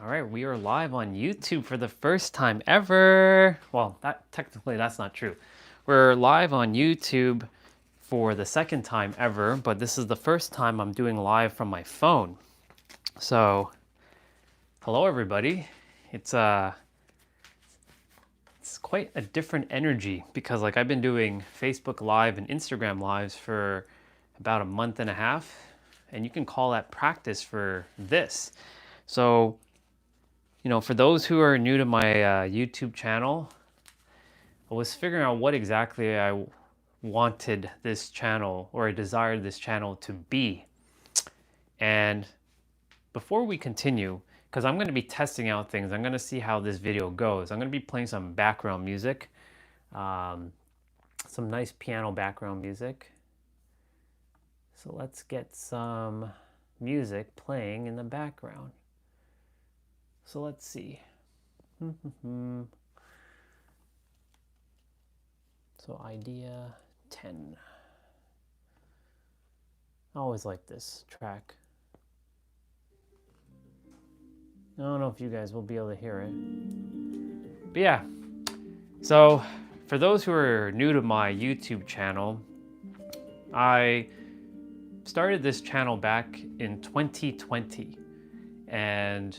All right, we are live on YouTube for the first time ever. Well, that's not true. We're live on YouTube for the second time ever, but this is the first time I'm doing live from my phone. So, hello everybody. It's it's quite a different energy because I've been doing Facebook Live and Instagram Lives for about a month and a half, and you can call that practice for this. So, for those who are new to my YouTube channel, I was figuring out what exactly I wanted this channel or I desired this channel to be. And before we continue, because I'm going to be testing out things, I'm going to see how this video goes. I'm going to be playing some background music, um, some nice piano background music. So let's get some music playing in the background. So let's see. So idea 10. I always like this track. I don't know if you guys will be able to hear it. But yeah, so for those who are new to my YouTube channel, I started this channel back in 2020. And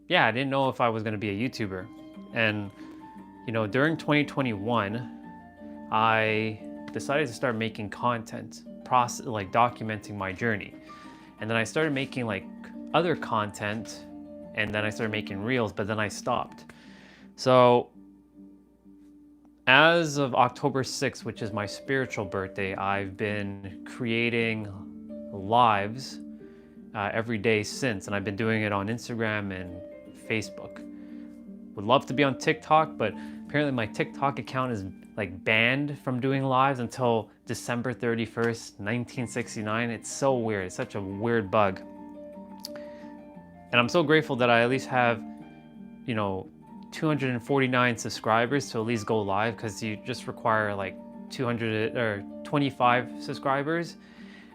yeah, I didn't know if I was going to be a YouTuber. And during 2021, I decided to start making content, documenting my journey. And then I started making other content, and then I started making reels, but then I stopped. So as of October 6th, which is my spiritual birthday, I've been creating lives every day since, and I've been doing it on Instagram and Facebook. Would love to be on TikTok, but apparently my TikTok account is banned from doing lives until December 31st, 1969. It's so weird. It's such a weird bug. And I'm so grateful that I at least have, 249 subscribers to at least go live, because you just require 200 or 25 subscribers.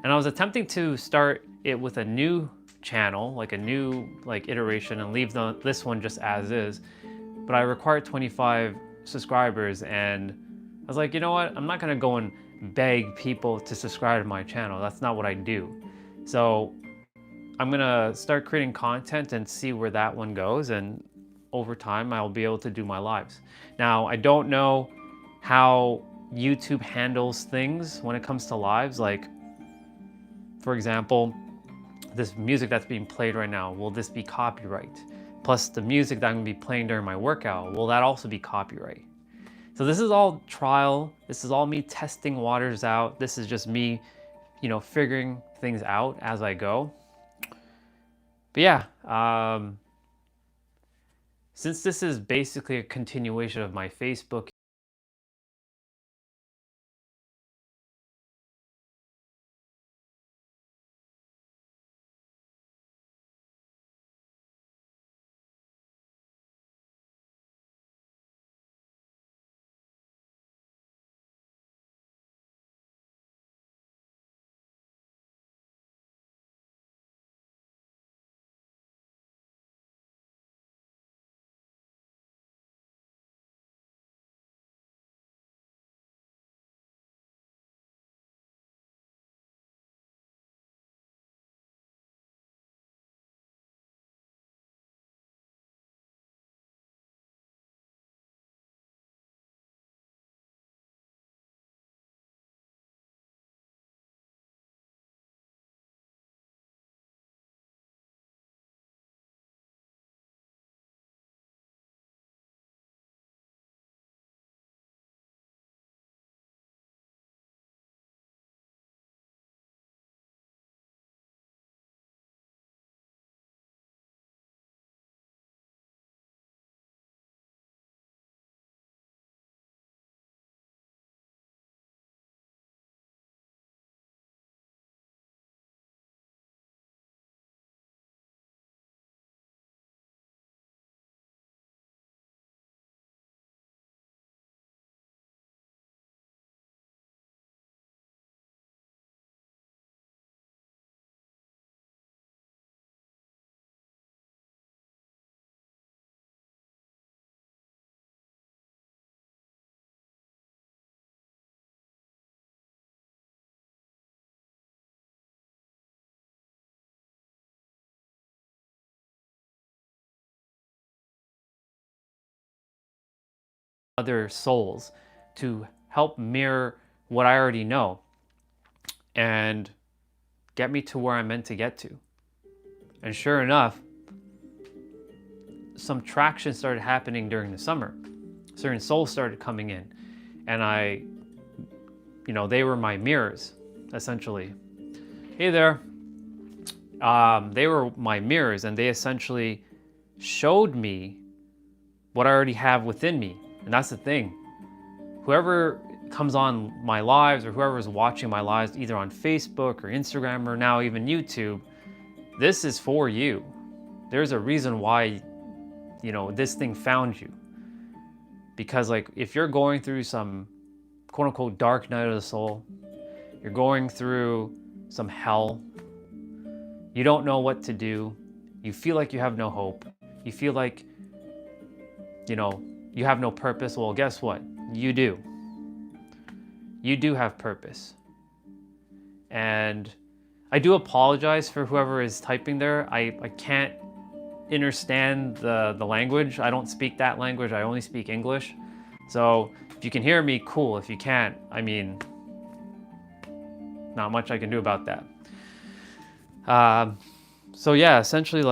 And I was attempting to start it with a new channel, a new iteration, and leave this one just as is. But I required 25 subscribers, and I was like, you know what? I'm not gonna go and beg people to subscribe to my channel. That's not what I do. So I'm gonna start creating content and see where that one goes, and over time I'll be able to do my lives. Now, I don't know how YouTube handles things when it comes to lives. For example, this music that's being played right now, will this be copyright? Plus the music that I'm gonna be playing during my workout, will that also be copyright? So this is all trial. This is all me testing waters out. This is just me, figuring things out as I go. But yeah, since this is basically a continuation of my Facebook other souls to help mirror what I already know and get me to where I'm meant to get to. And sure enough, some traction started happening during the summer. Certain souls started coming in, and they were my mirrors, essentially. Hey there. They were my mirrors, and they essentially showed me what I already have within me. And that's the thing. Whoever comes on my lives, or whoever's watching my lives, either on Facebook or Instagram or now even YouTube, this is for you. There's a reason why, this thing found you. Because like, if you're going through some quote unquote dark night of the soul, you're going through some hell, you don't know what to do, you feel like you have no hope, you feel like, you have no purpose, well, guess what? You do. You do have purpose. And I do apologize for whoever is typing there. I can't understand the language. I don't speak that language. I only speak English. So if you can hear me, cool. If you can't, not much I can do about that. So yeah, essentially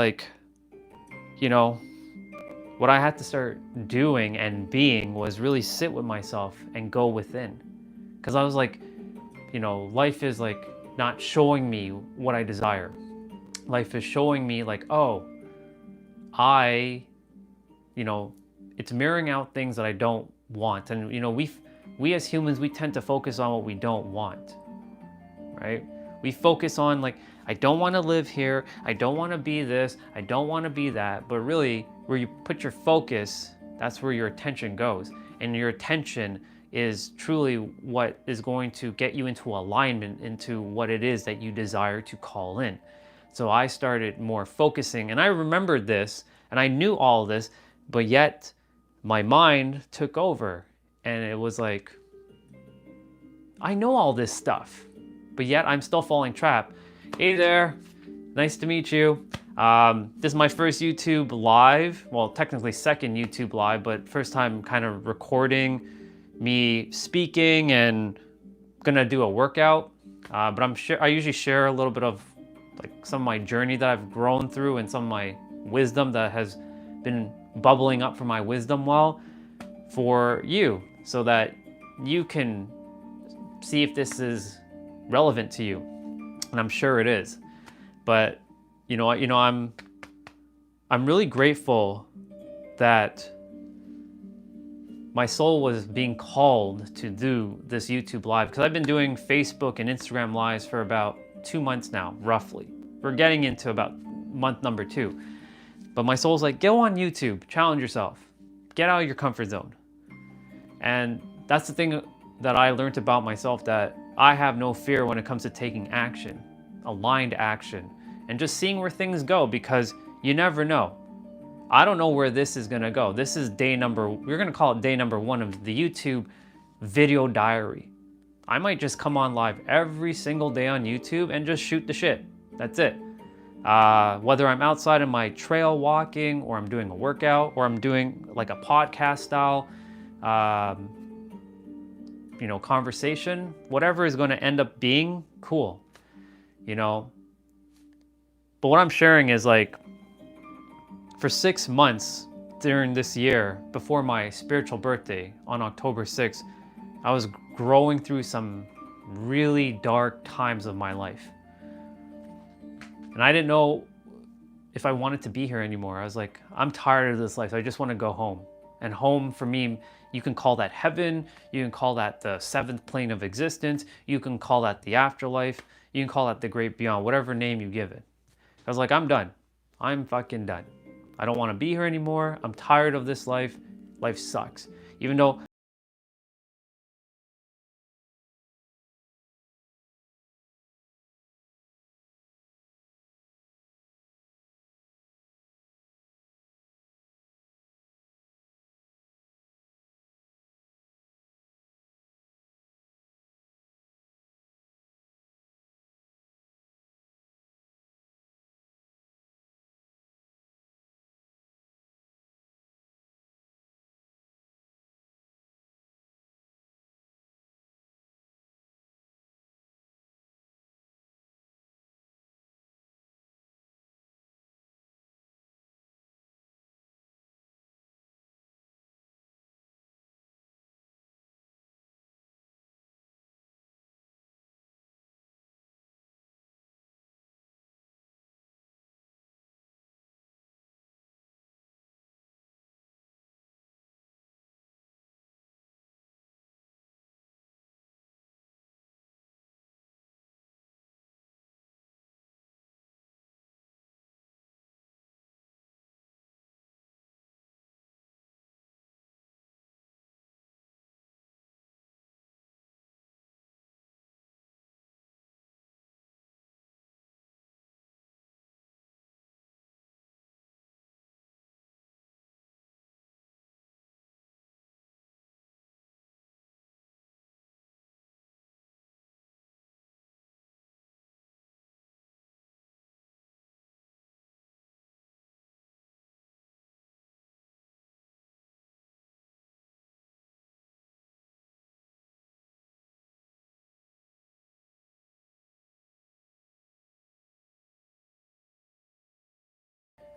what I had to start doing and being was really sit with myself and go within. Because I was like, life is like not showing me what I desire. Life is showing me like, oh, it's mirroring out things that I don't want. And, we as humans, we tend to focus on what we don't want, right? We focus on like, I don't want to live here. I don't want to be this. I don't want to be that. But really, where you put your focus, that's where your attention goes. And your attention is truly what is going to get you into alignment into what it is that you desire to call in. So I started more focusing, and I remembered this, and I knew all this, but yet my mind took over, and it was like, I know all this stuff, but yet I'm still falling trap. Hey there, nice to meet you. This is my first YouTube live, well, technically second YouTube live, but first time kind of recording me speaking and gonna do a workout. But I usually share a little bit of like some of my journey that I've grown through and some of my wisdom that has been bubbling up from my wisdom well for you, so that you can see if this is relevant to you. And I'm sure it is. But I'm really grateful that my soul was being called to do this YouTube live, because I've been doing Facebook and Instagram lives for about 2 months now, roughly. We're getting into about month number 2. But my soul's like, go on YouTube, challenge yourself, get out of your comfort zone. And that's the thing that I learned about myself, that I have no fear when it comes to taking action, aligned action, and just seeing where things go, because you never know. I don't know where this is gonna go. This is we're gonna call it day number 1 of the YouTube video diary. I might just come on live every single day on YouTube and just shoot the shit. That's it. Whether I'm outside in my trail walking, or I'm doing a workout, or I'm doing like a podcast style, conversation, whatever is going to end up being, cool, But what I'm sharing is like, for 6 months during this year, before my spiritual birthday on October 6th, I was growing through some really dark times of my life. And I didn't know if I wanted to be here anymore. I was like, I'm tired of this life. I just want to go home. And home for me, you can call that heaven. You can call that the 7th plane of existence. You can call that the afterlife. You can call that the great beyond, whatever name you give it. I was like, I'm done. I'm fucking done. I don't want to be here anymore. I'm tired of this life. Life sucks. Even though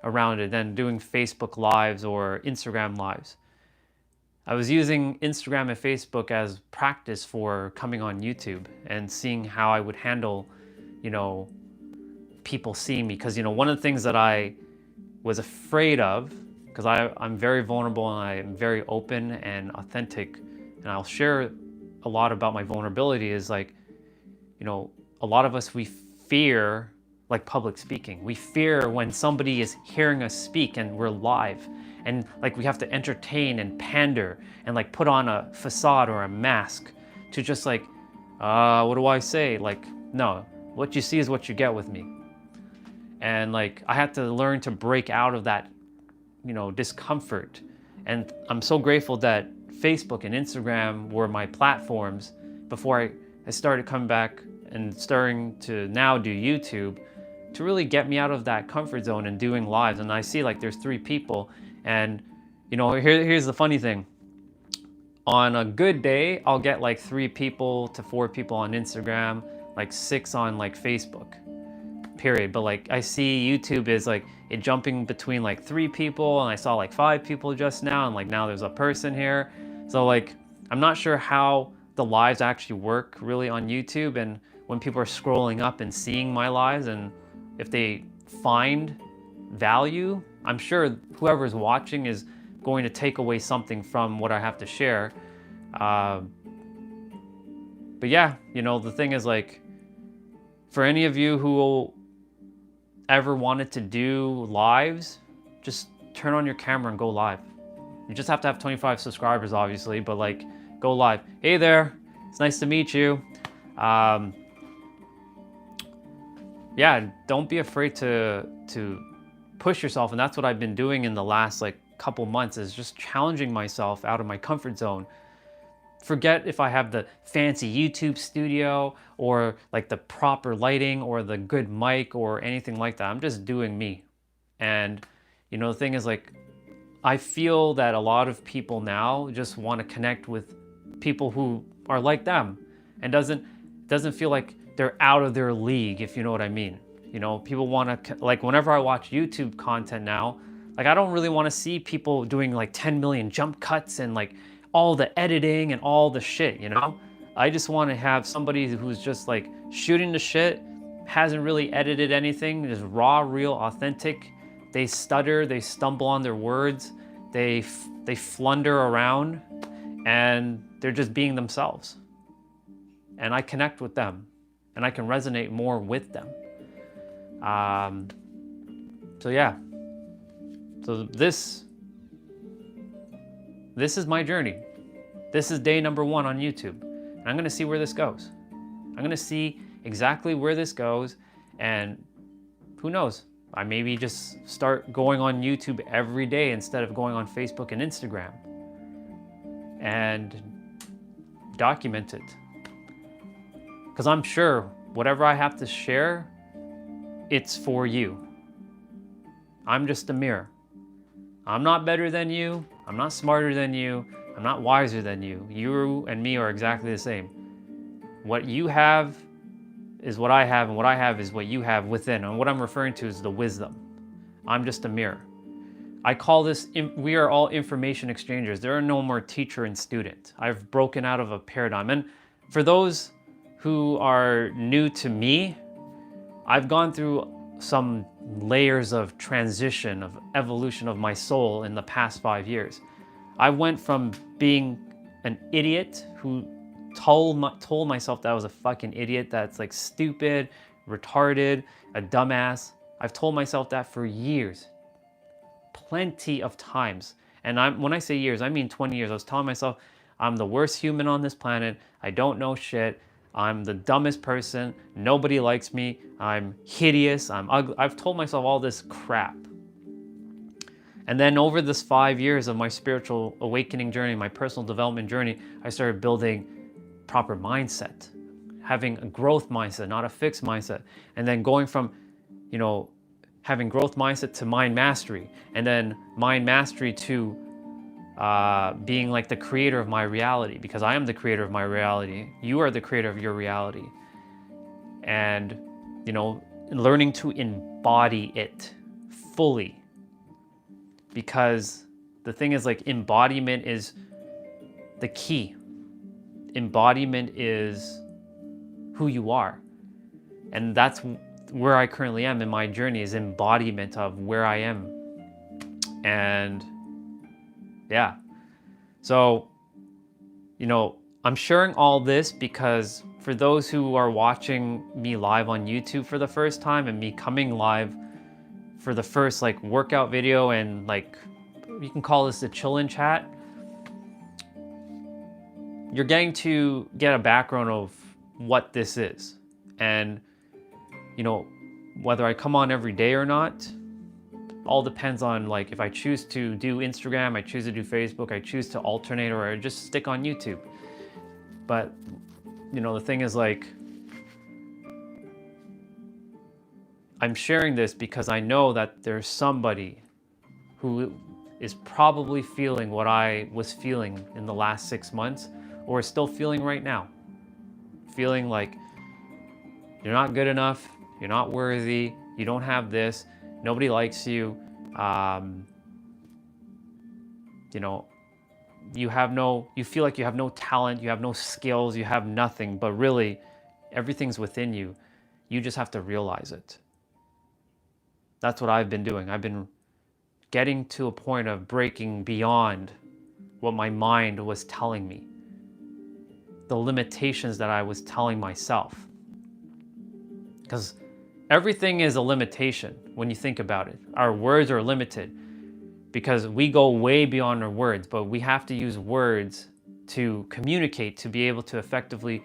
around it than doing Facebook Lives or Instagram Lives. I was using Instagram and Facebook as practice for coming on YouTube and seeing how I would handle, you know, people seeing me. Because, you know, one of the things that I was afraid of, because I'm very vulnerable and I am very open and authentic, and I'll share a lot about my vulnerability, is like, you know, a lot of us, we fear like public speaking. We fear when somebody is hearing us speak and we're live, and like we have to entertain and pander and like put on a facade or a mask to just like, what do I say? Like, no, what you see is what you get with me. And like, I had to learn to break out of that, you know, discomfort. And I'm so grateful that Facebook and Instagram were my platforms before I started coming back and starting to now do YouTube, to really get me out of that comfort zone and doing lives. And I see like there's 3 people, and you know, here's the funny thing. On a good day, I'll get like 3 people to 4 people on Instagram, like 6 on like Facebook, period. But like I see YouTube is like it jumping between like 3 people, and I saw like 5 people just now, and like now there's a person here. So like I'm not sure how the lives actually work really on YouTube, and when people are scrolling up and seeing my lives, and if they find value, I'm sure whoever's watching is going to take away something from what I have to share. But yeah, you know, the thing is like, for any of you who ever wanted to do lives, just turn on your camera and go live. You just have to have 25 subscribers, obviously, but like, go live. Hey there, it's nice to meet you. Yeah, don't be afraid to push yourself, and that's what I've been doing in the last like couple months, is just challenging myself out of my comfort zone. Forget if I have the fancy YouTube studio or like the proper lighting or the good mic or anything like that. I'm just doing me. And you know, the thing is like, I feel that a lot of people now just want to connect with people who are like them, and doesn't feel like they're out of their league, if you know what I mean. You know, people want to, like, whenever I watch YouTube content now, like I don't really want to see people doing like 10 million jump cuts and like all the editing and all the shit, you know? I just want to have somebody who's just like shooting the shit, hasn't really edited anything, just raw, real, authentic. They stutter, they stumble on their words, they flunder around, and they're just being themselves. And I connect with them, and I can resonate more with them. So yeah, so this is my journey. This is day number 1 on YouTube, and I'm gonna see where this goes. I'm gonna see exactly where this goes, and who knows, I maybe just start going on YouTube every day instead of going on Facebook and Instagram, and document it. Because I'm sure whatever I have to share, it's for you. I'm just a mirror. I'm not better than you. I'm not smarter than you. I'm not wiser than you. You and me are exactly the same. What you have is what I have, and what I have is what you have within. And what I'm referring to is the wisdom. I'm just a mirror. I call this, we are all information exchangers. There are no more teacher and student. I've broken out of a paradigm. And for those who are new to me, I've gone through some layers of transition, of evolution of my soul in the past 5 years. I went from being an idiot who told myself that I was a fucking idiot, that's like stupid, retarded, a dumbass. I've told myself that for years, plenty of times. And when I say years, I mean 20 years. I was telling myself, I'm the worst human on this planet. I don't know shit. I'm the dumbest person. Nobody likes me. I'm hideous. I'm ugly. I've told myself all this crap. And then over this 5 years of my spiritual awakening journey, my personal development journey, I started building proper mindset, having a growth mindset, not a fixed mindset. And then going from, you know, having growth mindset to mind mastery, and then mind mastery to being like the creator of my reality, because I am the creator of my reality. You are the creator of your reality. And, you know, learning to embody it fully, because the thing is, like, embodiment is the key. Embodiment is who you are. And that's where I currently am in my journey, is embodiment of where I am. And yeah. So, you know, I'm sharing all this because for those who are watching me live on YouTube for the first time, and me coming live for the first like workout video, and like, you can call this the chill-in chat, you're getting to get a background of what this is. And, you know, whether I come on every day or not, all depends on, like, if I choose to do Instagram, I choose to do Facebook, I choose to alternate, or I just stick on YouTube. But, you know, the thing is, like, I'm sharing this because I know that there's somebody who is probably feeling what I was feeling in the last 6 months, or is still feeling right now. Feeling like you're not good enough, you're not worthy, you don't have this, nobody likes you, you know, you feel like you have no talent, you have no skills, you have nothing, but really everything's within you. You just have to realize it. That's what I've been doing. I've been getting to a point of breaking beyond what my mind was telling me, the limitations that I was telling myself. Because everything is a limitation when you think about it. Our words are limited because we go way beyond our words, but we have to use words to communicate, to be able to effectively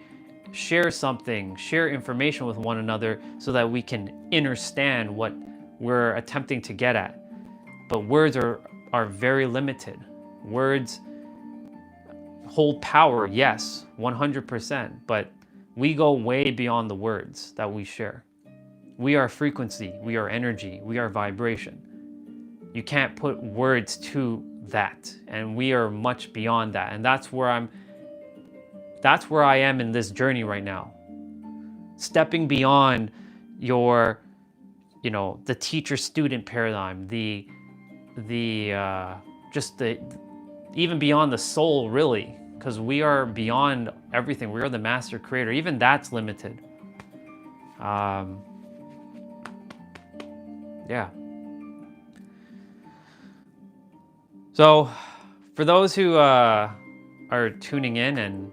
share something, share information with one another, so that we can understand what we're attempting to get at. But words are very limited. Words hold power, yes, 100%, but we go way beyond the words that we share. We are frequency, we are energy, we are vibration. You can't put words to that, and we are much beyond that. And that's where I am in this journey right now. Stepping beyond your, you know, the teacher-student paradigm, even beyond the soul, really, because we are beyond everything. We are the master creator. Even that's limited. Yeah. So for those who are tuning in, and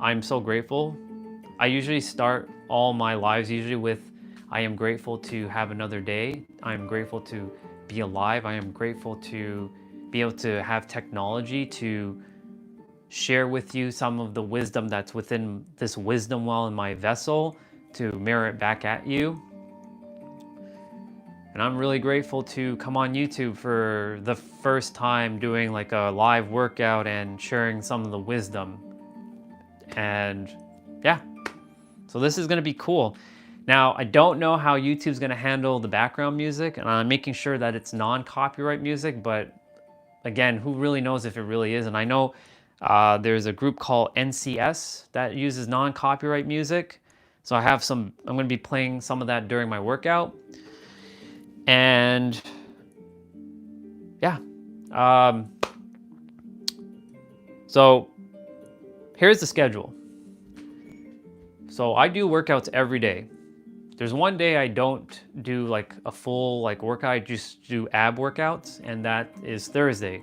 I'm so grateful, I usually start all my lives with, I am grateful to have another day. I am grateful to be alive. I am grateful to be able to have technology to share with you some of the wisdom that's within this wisdom well in my vessel, to mirror it back at you. And I'm really grateful to come on YouTube for the first time doing like a live workout and sharing some of the wisdom. And yeah, so this is gonna be cool. Now, I don't know how YouTube's gonna handle the background music, and I'm making sure that it's non-copyright music, but again, who really knows if it really is? And I know there's a group called NCS that uses non-copyright music. So I'm gonna be playing some of that during my workout. And yeah, so here's the schedule. So I do workouts every day. There's one day I don't do like a full like workout, I just do ab workouts, and that is Thursday.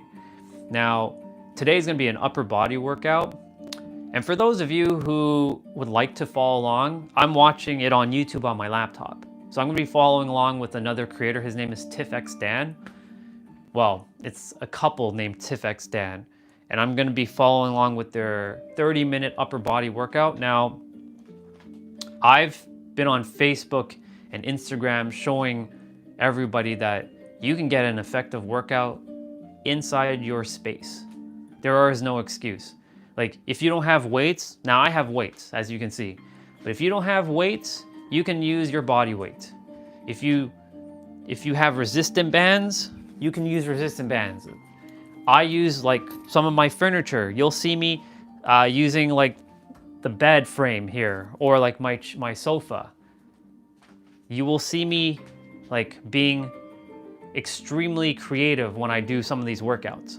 Now, today's gonna be an upper body workout. And for those of you who would like to follow along, I'm watching it on YouTube on my laptop. So I'm gonna be following along with another creator. His name is TiffXDan. Well, it's a couple named TiffXDan. And I'm gonna be following along with their 30-minute upper body workout. Now, I've been on Facebook and Instagram showing everybody that you can get an effective workout inside your space. There is no excuse. Like, if you don't have weights, now I have weights, as you can see. But if you don't have weights, you can use your body weight. If you have resistant bands, you can use resistant bands. I use like some of my furniture. You'll see me using like the bed frame here, or like my sofa. You will see me like being extremely creative when I do some of these workouts.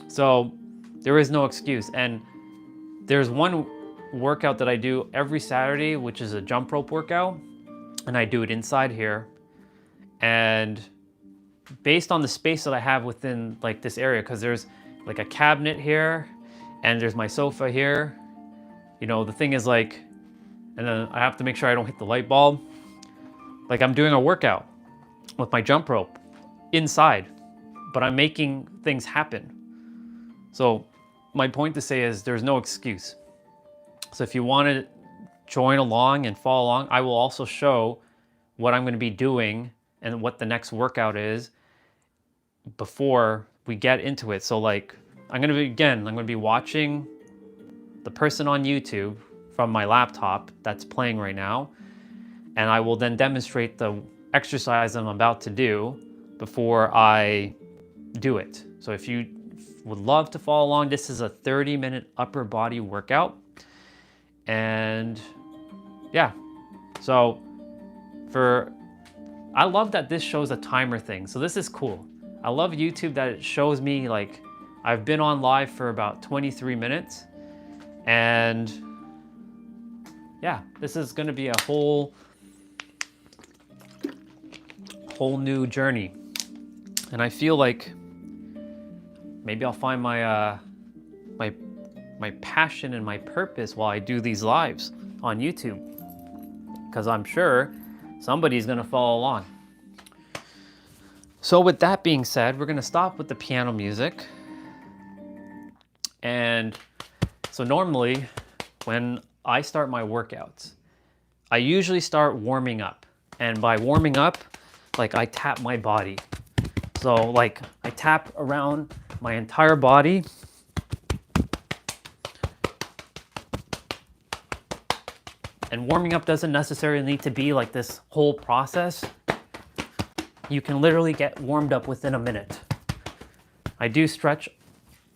So there is no excuse. And there's one workout that I do every Saturday, which is a jump rope workout. And I do it inside here. And based on the space that I have within like this area, because there's like a cabinet here and there's my sofa here. You know, the thing is like, and then I have to make sure I don't hit the light bulb. Like I'm doing a workout with my jump rope inside, but I'm making things happen. So my point to say is there's no excuse. So if you want to join along and follow along, I will also show what I'm going to be doing and what the next workout is before we get into it. So like, I'm going to be watching the person on YouTube from my laptop that's playing right now. And I will then demonstrate the exercise I'm about to do before I do it. So if you would love to follow along, this is a 30-minute upper body workout. And yeah, so I love that this shows a timer thing. So this is cool. I love YouTube that it shows me like I've been on live for about 23 minutes. And yeah, this is gonna be a whole new journey. And I feel like maybe I'll find my my passion and my purpose while I do these lives on YouTube, because I'm sure somebody's gonna follow along. So with that being said, we're gonna stop with the piano music. And so normally when I start my workouts, I usually start warming up. And by warming up, like I tap my body. So like I tap around my entire body. And warming up doesn't necessarily need to be like this whole process. You can literally get warmed up within a minute. I do stretch,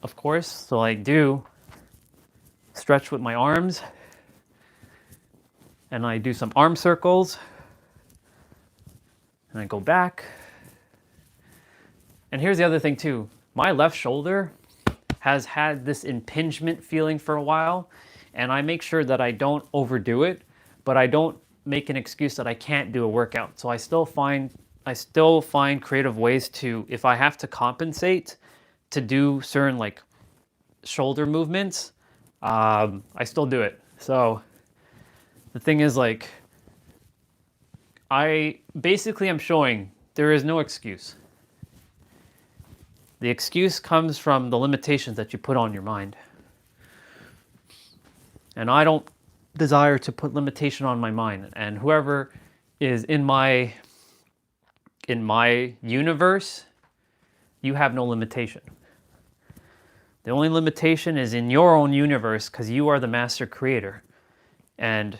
of course, so I do stretch with my arms. And I do some arm circles. And I go back. And here's the other thing too. My left shoulder has had this impingement feeling for a while. And I make sure that I don't overdo it, but I don't make an excuse that I can't do a workout. So I still find creative ways to, if I have to compensate to do certain like shoulder movements, I still do it. So the thing is like, I'm showing there is no excuse. The excuse comes from the limitations that you put on your mind. And I don't desire to put limitation on my mind. And whoever is in my universe, you have no limitation. The only limitation is in your own universe, because you are the master creator. And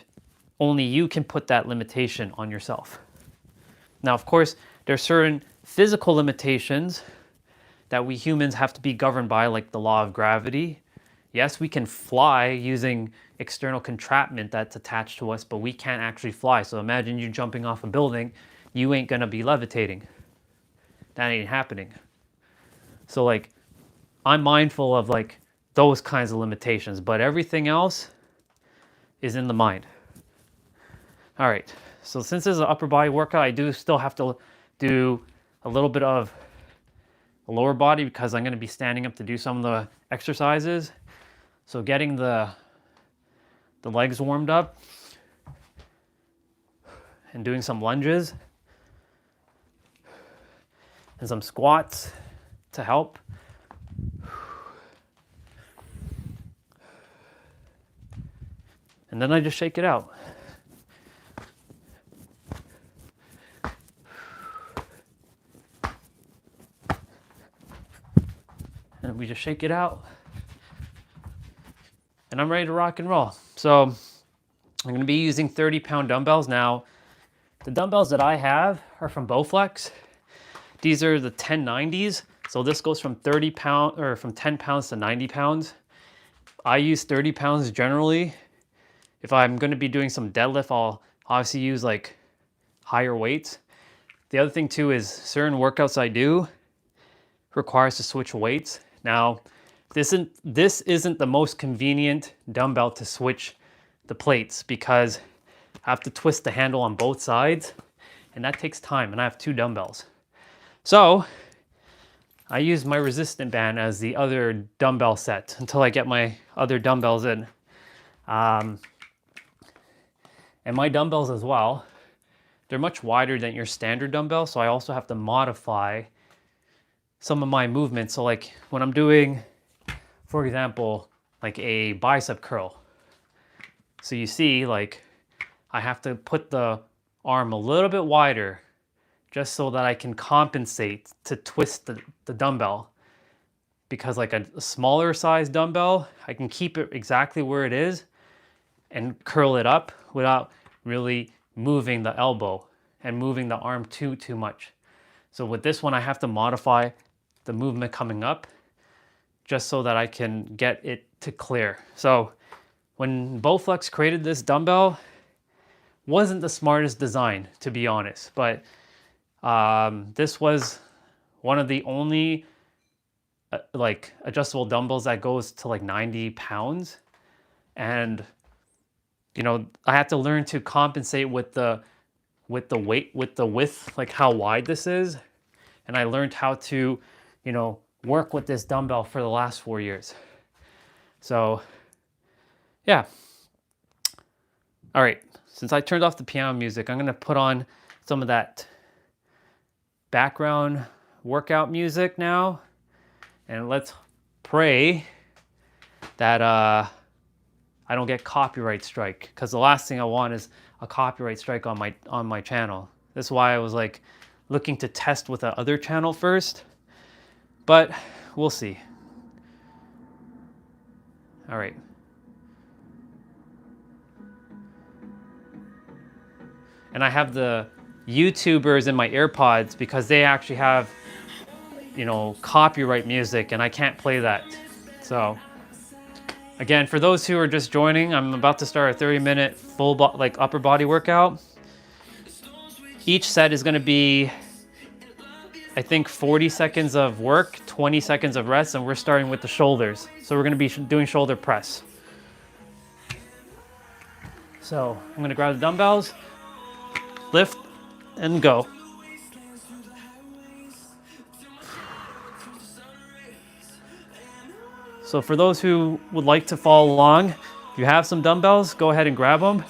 only you can put that limitation on yourself. Now, of course, there are certain physical limitations that we humans have to be governed by, like the law of gravity. Yes, we can fly using external contraption that's attached to us, but we can't actually fly. So imagine you jumping off a building, you ain't gonna be levitating. That ain't happening. So like, I'm mindful of like those kinds of limitations, but everything else is in the mind. All right, so since this is an upper body workout, I do still have to do a little bit of a lower body because I'm gonna be standing up to do some of the exercises. So getting the legs warmed up and doing some lunges and some squats to help. And then I just shake it out. And we just shake it out. And I'm ready to rock and roll. So I'm going to be using 30-pound dumbbells. Now, the dumbbells that I have are from Bowflex. These are the 1090s. So this goes from 30 pounds or from 10 pounds to 90 pounds. I use 30 pounds generally. If I'm going to be doing some deadlift, I'll obviously use like higher weights. The other thing too is certain workouts I do requires to switch weights. Now, this isn't the most convenient dumbbell to switch the plates because I have to twist the handle on both sides and that takes time, and I have 2 dumbbells. So I use my resistant band as the other dumbbell set until I get my other dumbbells in. And my dumbbells as well, they're much wider than your standard dumbbell, so I also have to modify some of my movements. So like when I'm doing, for example, like a bicep curl. So you see, like I have to put the arm a little bit wider just so that I can compensate to twist the dumbbell. Because like a smaller size dumbbell, I can keep it exactly where it is and curl it up without really moving the elbow and moving the arm too much. So with this one, I have to modify the movement coming up just so that I can get it to clear. So when Bowflex created this dumbbell, wasn't the smartest design, to be honest, but this was one of the only like adjustable dumbbells that goes to like 90 pounds. And you know, I had to learn to compensate with the weight, with the width, like how wide this is. And I learned how to, you know, work with this dumbbell for the last 4 years. So yeah. All right, since I turned off the piano music, I'm gonna put on some of that background workout music now. And let's pray that I don't get copyright strike, because the last thing I want is a copyright strike on my channel. That's why I was like looking to test with the other channel first, but we'll see. All right. And I have the YouTubers in my AirPods because they actually have, you know, copyright music and I can't play that. So again, for those who are just joining, I'm about to start a 30-minute full like upper body workout. Each set is going to be, I think, 40 seconds of work, 20 seconds of rest, and we're starting with the shoulders. So we're going to be doing shoulder press. So I'm going to grab the dumbbells, lift, and go. So for those who would like to follow along, if you have some dumbbells, go ahead and grab them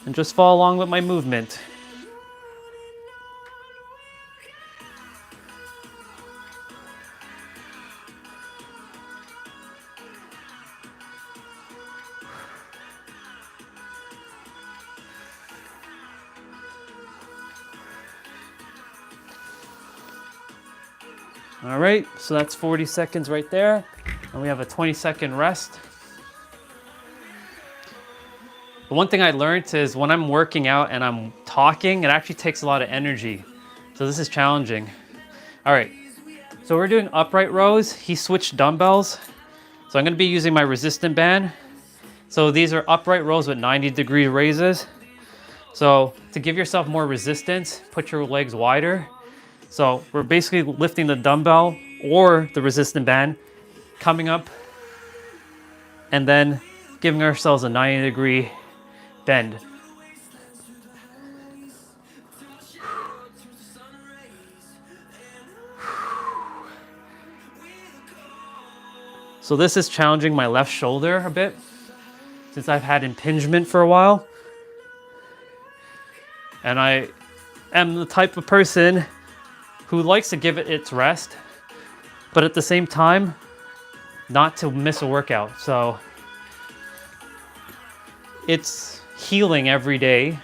and just follow along with my movement. All right, so that's 40 seconds right there. And we have a 20-second rest. The one thing I learned is when I'm working out and I'm talking, it actually takes a lot of energy. So this is challenging. All right, so we're doing upright rows. He switched dumbbells. So I'm gonna be using my resistant band. So these are upright rows with 90-degree raises. So to give yourself more resistance, put your legs wider. So we're basically lifting the dumbbell or the resistant band, coming up, and then giving ourselves a 90-degree bend. So this is challenging my left shoulder a bit, since I've had impingement for a while. And I am the type of person who likes to give it its rest, but at the same time, not to miss a workout. So it's healing every day,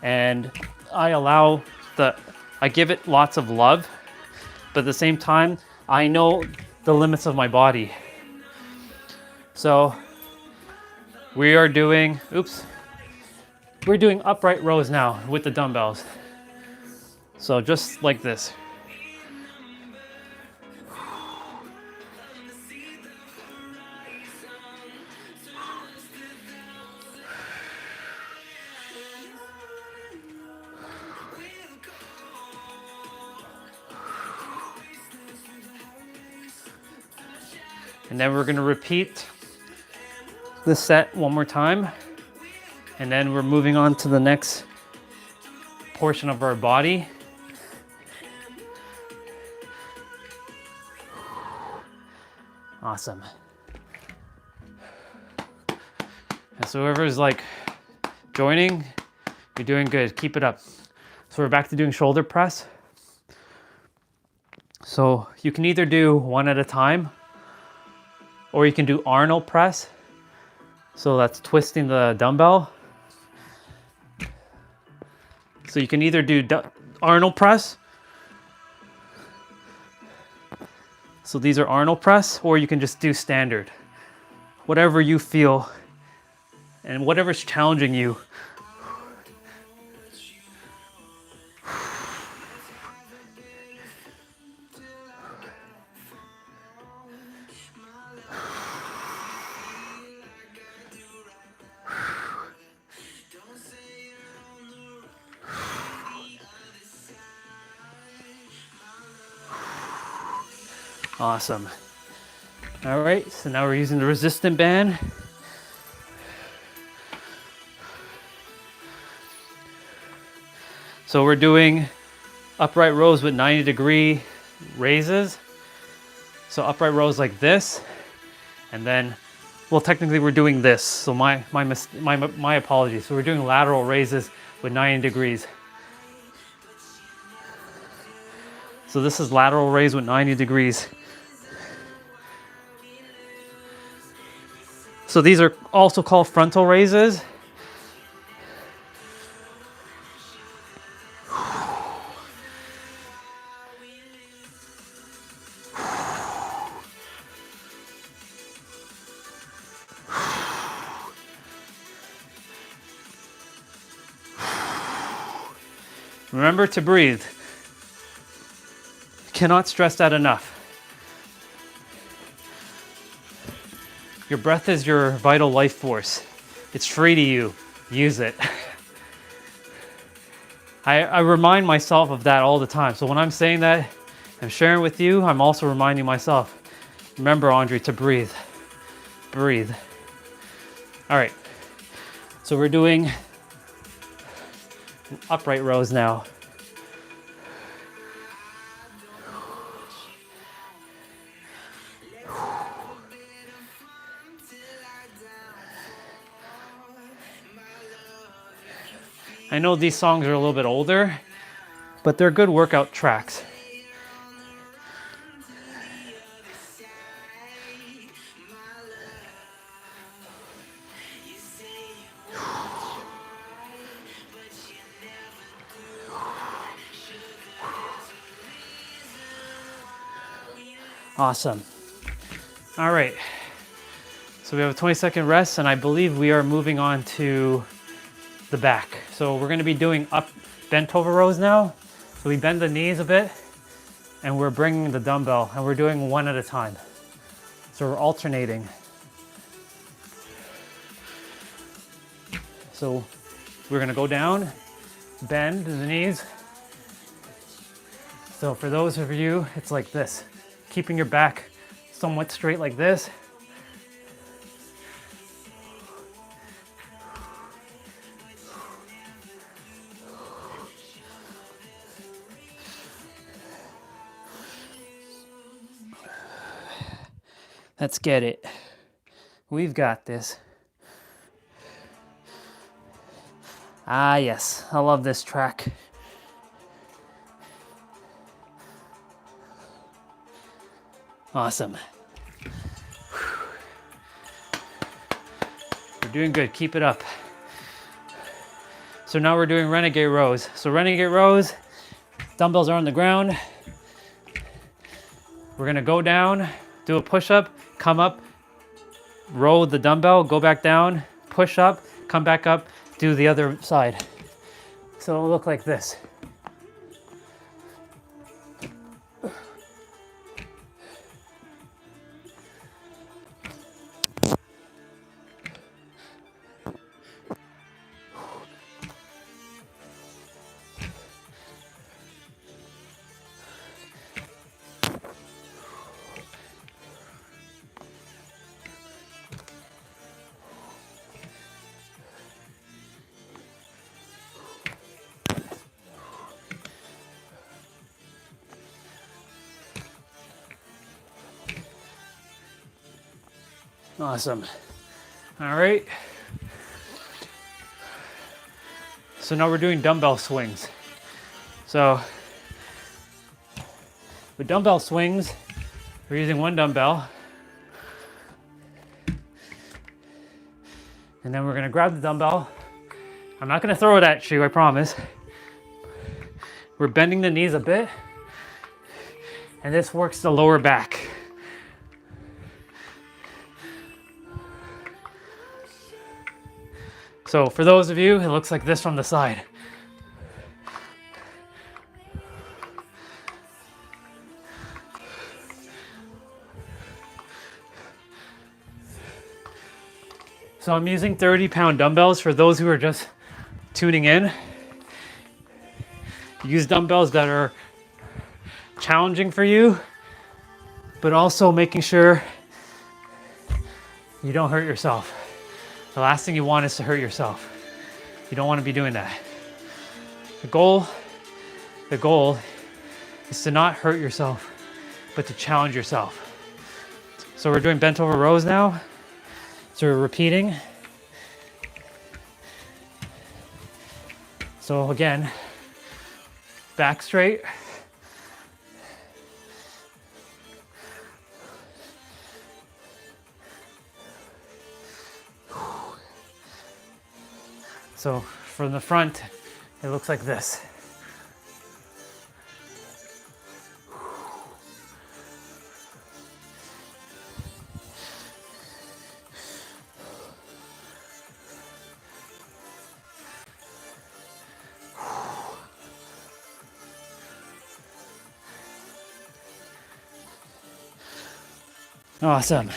and I give it lots of love, but at the same time, I know the limits of my body. So we're doing upright rows now with the dumbbells. So just like this. And then we're gonna repeat this set one more time. And then we're moving on to the next portion of our body. Awesome. And so whoever's like joining, you're doing good. Keep it up. So we're back to doing shoulder press. So you can either do one at a time, or you can do Arnold press. So that's twisting the dumbbell. So you can either do Arnold press. So these are Arnold press, or you can just do standard. Whatever you feel and whatever's challenging you. Awesome. All right, so now we're using the resistant band. So we're doing upright rows with 90-degree raises. So upright rows like this, and then, well, technically we're doing this. So my apologies. So we're doing lateral raises with 90 degrees. So this is lateral raise with 90 degrees. So these are also called frontal raises. Remember to breathe. Cannot stress that enough. Your breath is your vital life force. It's free to you. Use it. I remind myself of that all the time. So when I'm saying that, I'm sharing with you, I'm also reminding myself. Remember, Andre, to breathe. Breathe. All right. So we're doing upright rows now. I know these songs are a little bit older, but they're good workout tracks. Awesome. All right. So we have a 20-second rest, and I believe we are moving on to the back. So we're going to be doing up bent over rows now. So we bend the knees a bit, and we're bringing the dumbbell, and we're doing one at a time. So we're alternating. So we're going to go down, bend the knees. So for those of you, it's like this, keeping your back somewhat straight like this. Let's get it. We've got this. Ah, yes, I love this track. Awesome. We're doing good, keep it up. So now we're doing renegade rows. So renegade rows, dumbbells are on the ground. We're gonna go down, do a push-up, come up, row the dumbbell, go back down, push up, come back up, do the other side. So it'll look like this. Awesome. All right. So now we're doing dumbbell swings. So with dumbbell swings, we're using one dumbbell. And then we're gonna grab the dumbbell. I'm not gonna throw it at you, I promise. We're bending the knees a bit. And this works the lower back. So for those of you, it looks like this from the side. So I'm using 30-pound dumbbells for those who are just tuning in. Use dumbbells that are challenging for you, but also making sure you don't hurt yourself. The last thing you want is to hurt yourself. You don't want to be doing that. The goal is to not hurt yourself, but to challenge yourself. So we're doing bent over rows now. So we're repeating. So again, back straight. So from the front, it looks like this. Awesome.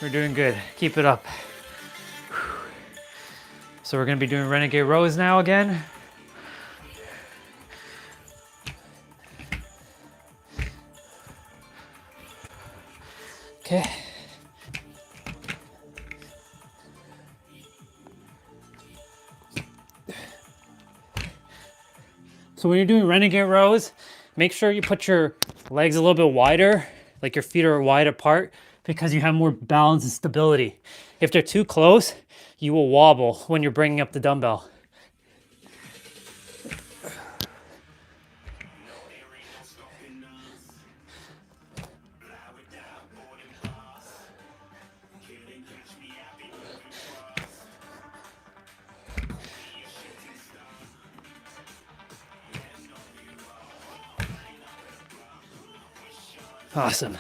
We're doing good. Keep it up. So we're going to be doing renegade rows now again. Okay. So when you're doing renegade rows, make sure you put your legs a little bit wider, like your feet are wide apart, because you have more balance and stability. If they're too close, you will wobble when you're bringing up the dumbbell. Awesome.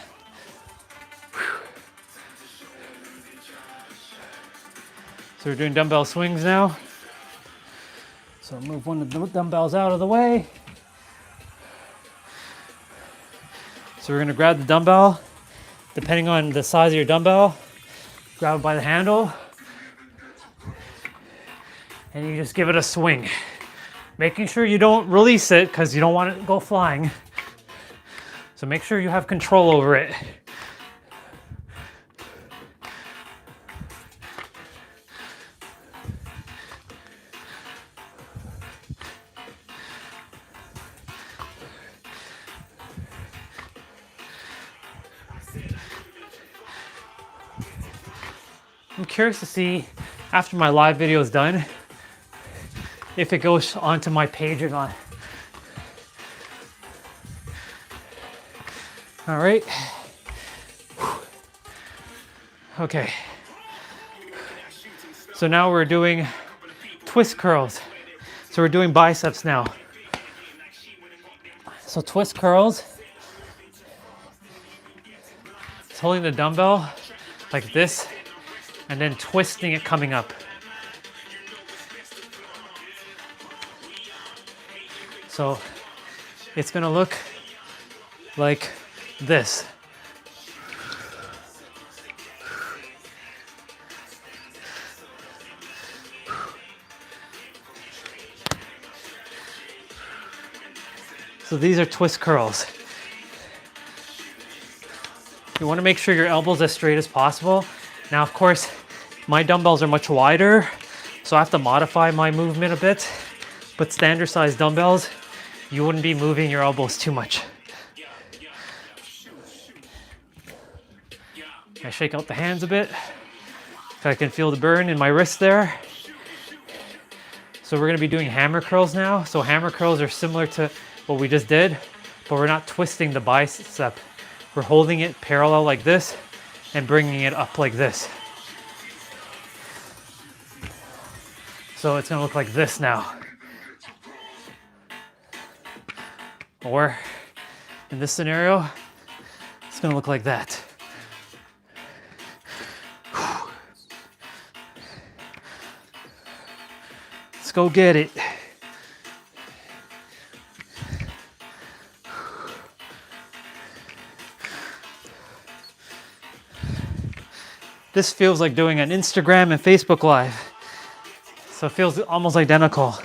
So we're doing dumbbell swings now. So move one of the dumbbells out of the way. So we're gonna grab the dumbbell, depending on the size of your dumbbell, grab it by the handle, and you just give it a swing. Making sure you don't release it because you don't want it to go flying. So make sure you have control over it. I'm curious to see, after my live video is done, if it goes onto my page or not. All right. Okay. So now we're doing twist curls. So we're doing biceps now. So twist curls. It's holding the dumbbell like this and then twisting it coming up. So it's gonna look like this. So these are twist curls. You want to make sure your elbow's as straight as possible. Now, of course, my dumbbells are much wider, so I have to modify my movement a bit. But standard size dumbbells, you wouldn't be moving your elbows too much. I shake out the hands a bit. I can feel the burn in my wrist there. So we're gonna be doing hammer curls now. So hammer curls are similar to what we just did, but we're not twisting the bicep. We're holding it parallel like this and bringing it up like this. So it's gonna look like this now. Or in this scenario, it's gonna look like that. Let's go get it. This feels like doing an Instagram and Facebook Live. So it feels almost identical.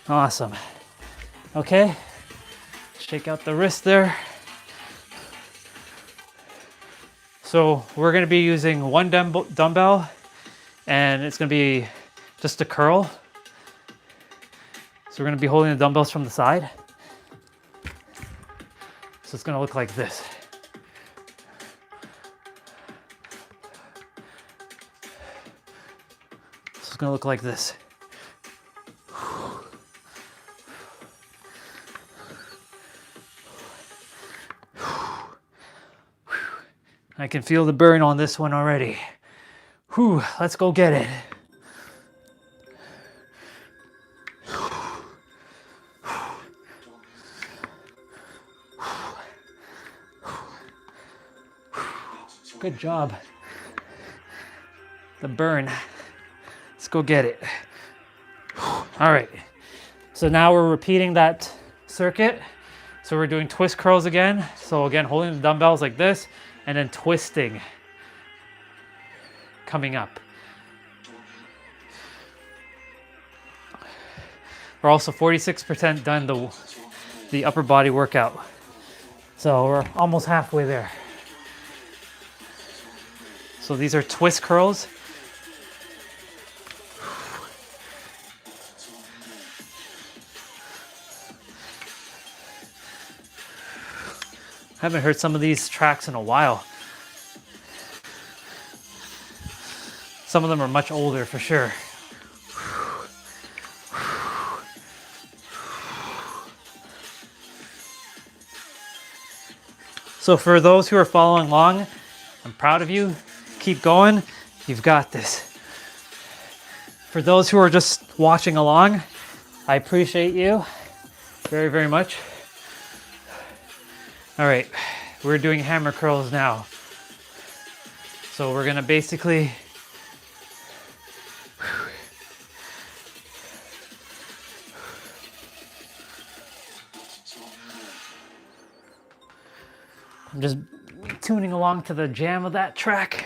Awesome. Okay, shake out the wrist there. So we're gonna be using one dumbbell and it's gonna be just a curl. So we're gonna be holding the dumbbells from the side. So it's gonna look like this. So it's gonna look like this. I can feel the burn on this one already. Whew, let's go get it. Good job. The burn. Let's go get it. All right. So now we're repeating that circuit. So we're doing twist curls again. So again, holding the dumbbells like this and then twisting, coming up. We're also 46% done the upper body workout. So we're almost halfway there. So these are twist curls. I haven't heard some of these tracks in a while. Some of them are much older for sure. So for those who are following along, I'm proud of you. Keep going. You've got this. For those who are just watching along, I appreciate you very, very much. All right, we're doing hammer curls now. So we're gonna basically I'm just tuning along to the jam of that track.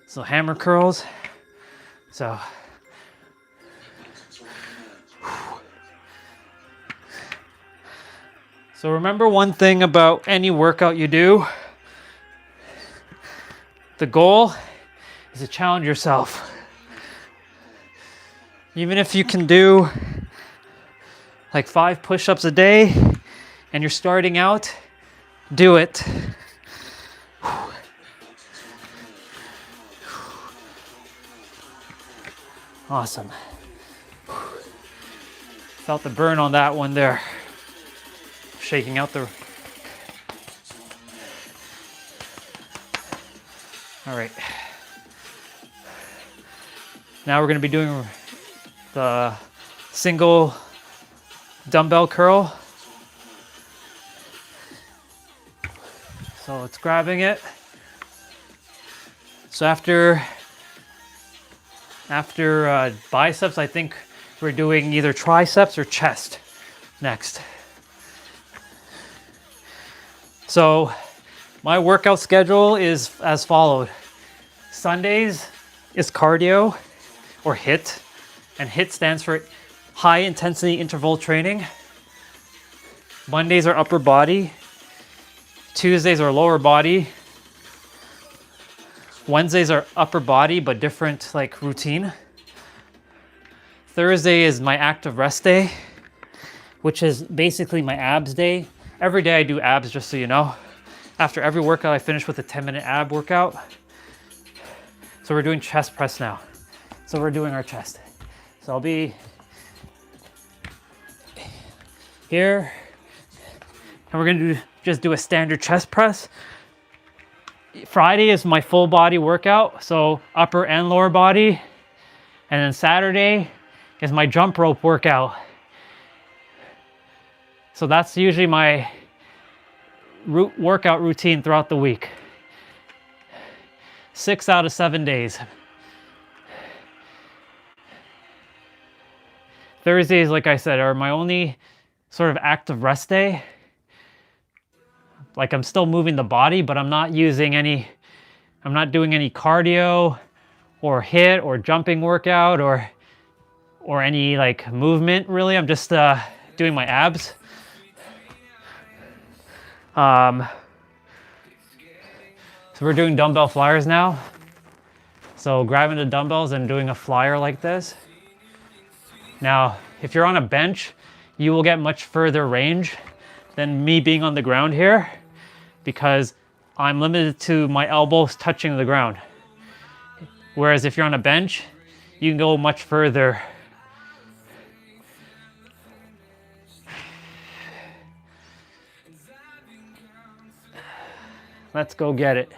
So hammer curls. So remember one thing about any workout you do. The goal is to challenge yourself. Even if you can do like 5 push-ups a day and you're starting out, do it. Awesome. Felt the burn on that one there. Shaking out the... All right. Now we're going to be doing the single dumbbell curl. So it's grabbing it. So after biceps, I think we're doing either triceps or chest next. So my workout schedule is as followed. Sundays is cardio or HIIT, and HIIT stands for high intensity interval training. Mondays are upper body. Tuesdays are lower body. Wednesdays are upper body, but different like routine. Thursday is my active rest day, which is basically my abs day. Every day I do abs, just so you know. After every workout, I finish with a 10-minute ab workout. So we're doing chest press now. So we're doing our chest. So I'll be here, and we're gonna just do a standard chest press. Friday is my full body workout, so upper and lower body. And then Saturday is my jump rope workout. So that's usually my workout routine throughout the week. 6 out of 7 days. Thursdays, like I said, are my only sort of active rest day. Like I'm still moving the body, but I'm not doing any cardio or HIIT or jumping workout or any like movement really. I'm just doing my abs. So we're doing dumbbell flyers now. So grabbing the dumbbells and doing a flyer like this. Now, if you're on a bench, you will get much further range than me being on the ground here, because I'm limited to my elbows touching the ground. Whereas if you're on a bench, you can go much further. Let's go get it.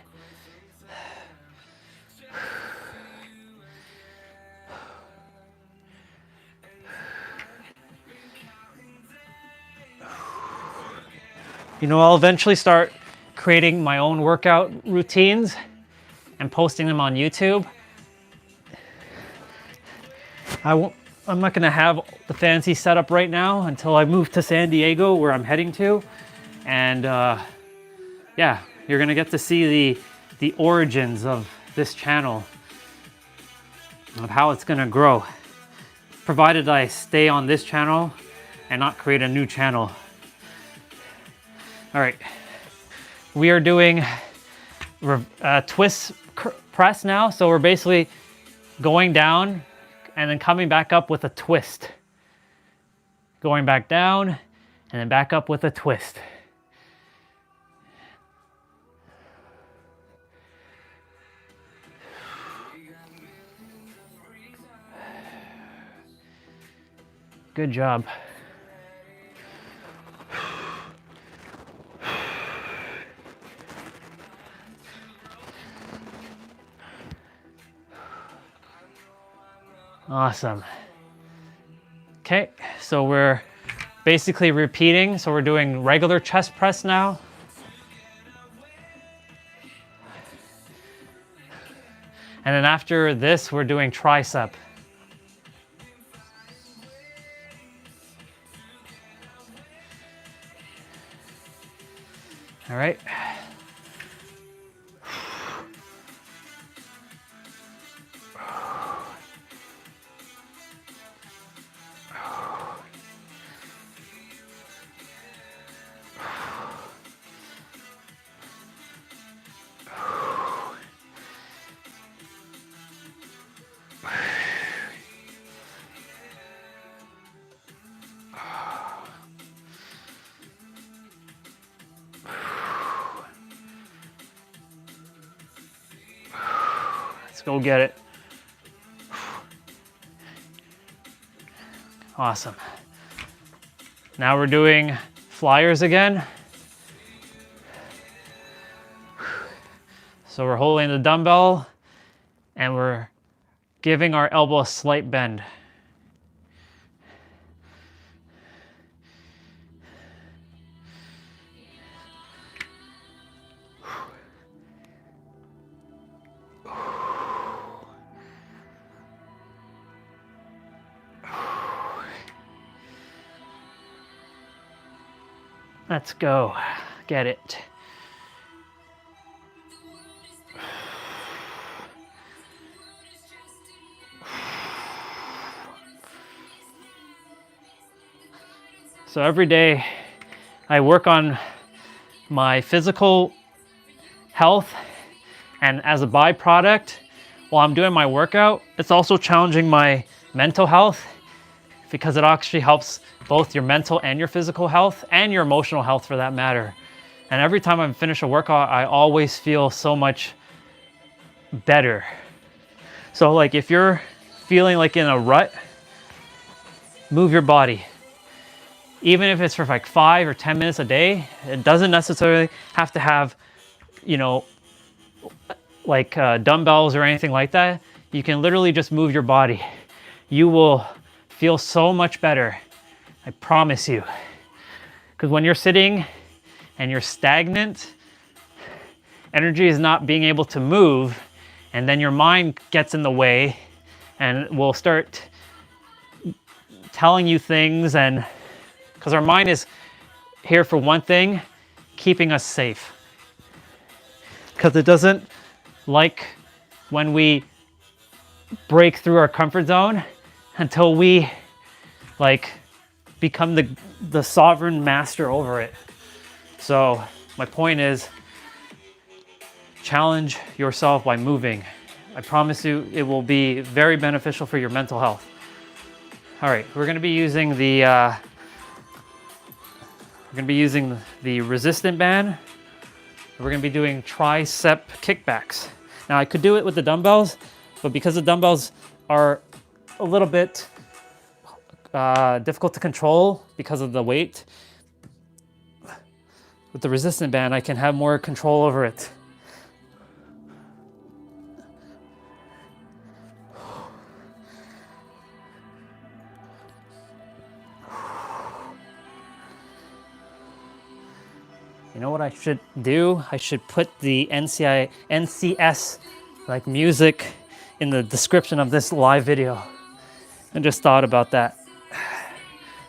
You know, I'll eventually start creating my own workout routines and posting them on YouTube. I'm not gonna have the fancy setup right now until I move to San Diego, where I'm heading to. And yeah, you're gonna get to see the origins of this channel, of how it's gonna grow, provided I stay on this channel and not create a new channel. All right, we are doing twist press now. So we're basically going down and then coming back up with a twist. Going back down and then back up with a twist. Good job. Awesome. Okay, so we're basically repeating. So we're doing regular chest press now. And then after this, we're doing tricep. All right. Let's go get it. Awesome. Now we're doing flyers again. So we're holding the dumbbell and we're giving our elbow a slight bend. Let's go get it. So every day I work on my physical health, and as a byproduct, while I'm doing my workout, it's also challenging my mental health because it actually helps both your mental and your physical health and your emotional health for that matter. And every time I finish a workout, I always feel so much better. So like if you're feeling like in a rut, move your body. Even if it's for like 5 or 10 minutes a day, it doesn't necessarily have to have, you know, like dumbbells or anything like that. You can literally just move your body. You will feel so much better. I promise you. Because when you're sitting and you're stagnant, energy is not being able to move, and then your mind gets in the way and will start telling you things, and because our mind is here for one thing, keeping us safe. Because it doesn't like when we break through our comfort zone until we like become the sovereign master over it. So my point is, challenge yourself by moving. I promise you it will be very beneficial for your mental health. All right, we're gonna be using the resistant band. We're gonna be doing tricep kickbacks. Now I could do it with the dumbbells, but because the dumbbells are a little bit difficult to control because of the weight, with the resistant band I can have more control over it. You know what I should do? I should put the NCS like music in the description of this live video. I just thought about that,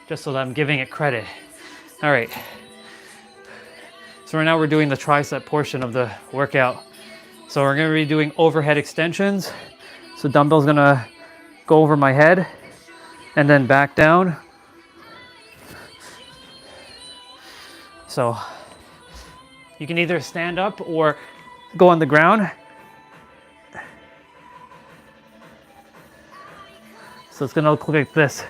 just so that I'm giving it credit. All right. So right now we're doing the tricep portion of the workout. So we're gonna be doing overhead extensions. So dumbbell's gonna go over my head and then back down. So you can either stand up or go on the ground. So it's gonna look like this.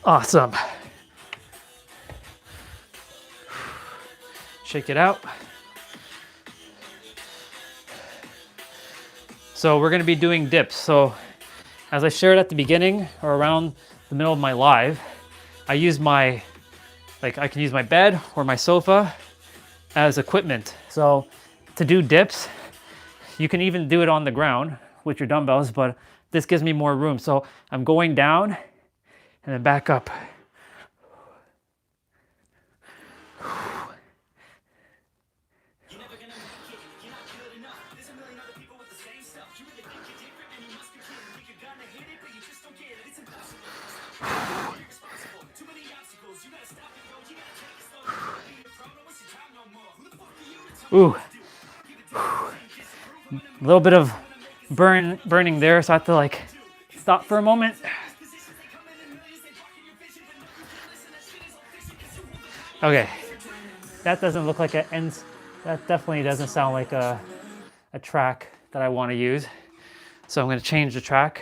Awesome. Shake it out. So we're going to be doing dips. So as I shared at the beginning or around the middle of my live, I can use my bed or my sofa as equipment. So to do dips, you can even do it on the ground with your dumbbells, but this gives me more room. So I'm going down and then back up. Ooh. A little bit of burning there, so I have to like stop for a moment. Okay, that doesn't look like that definitely doesn't sound like a track that I want to use. So I'm going to change the track.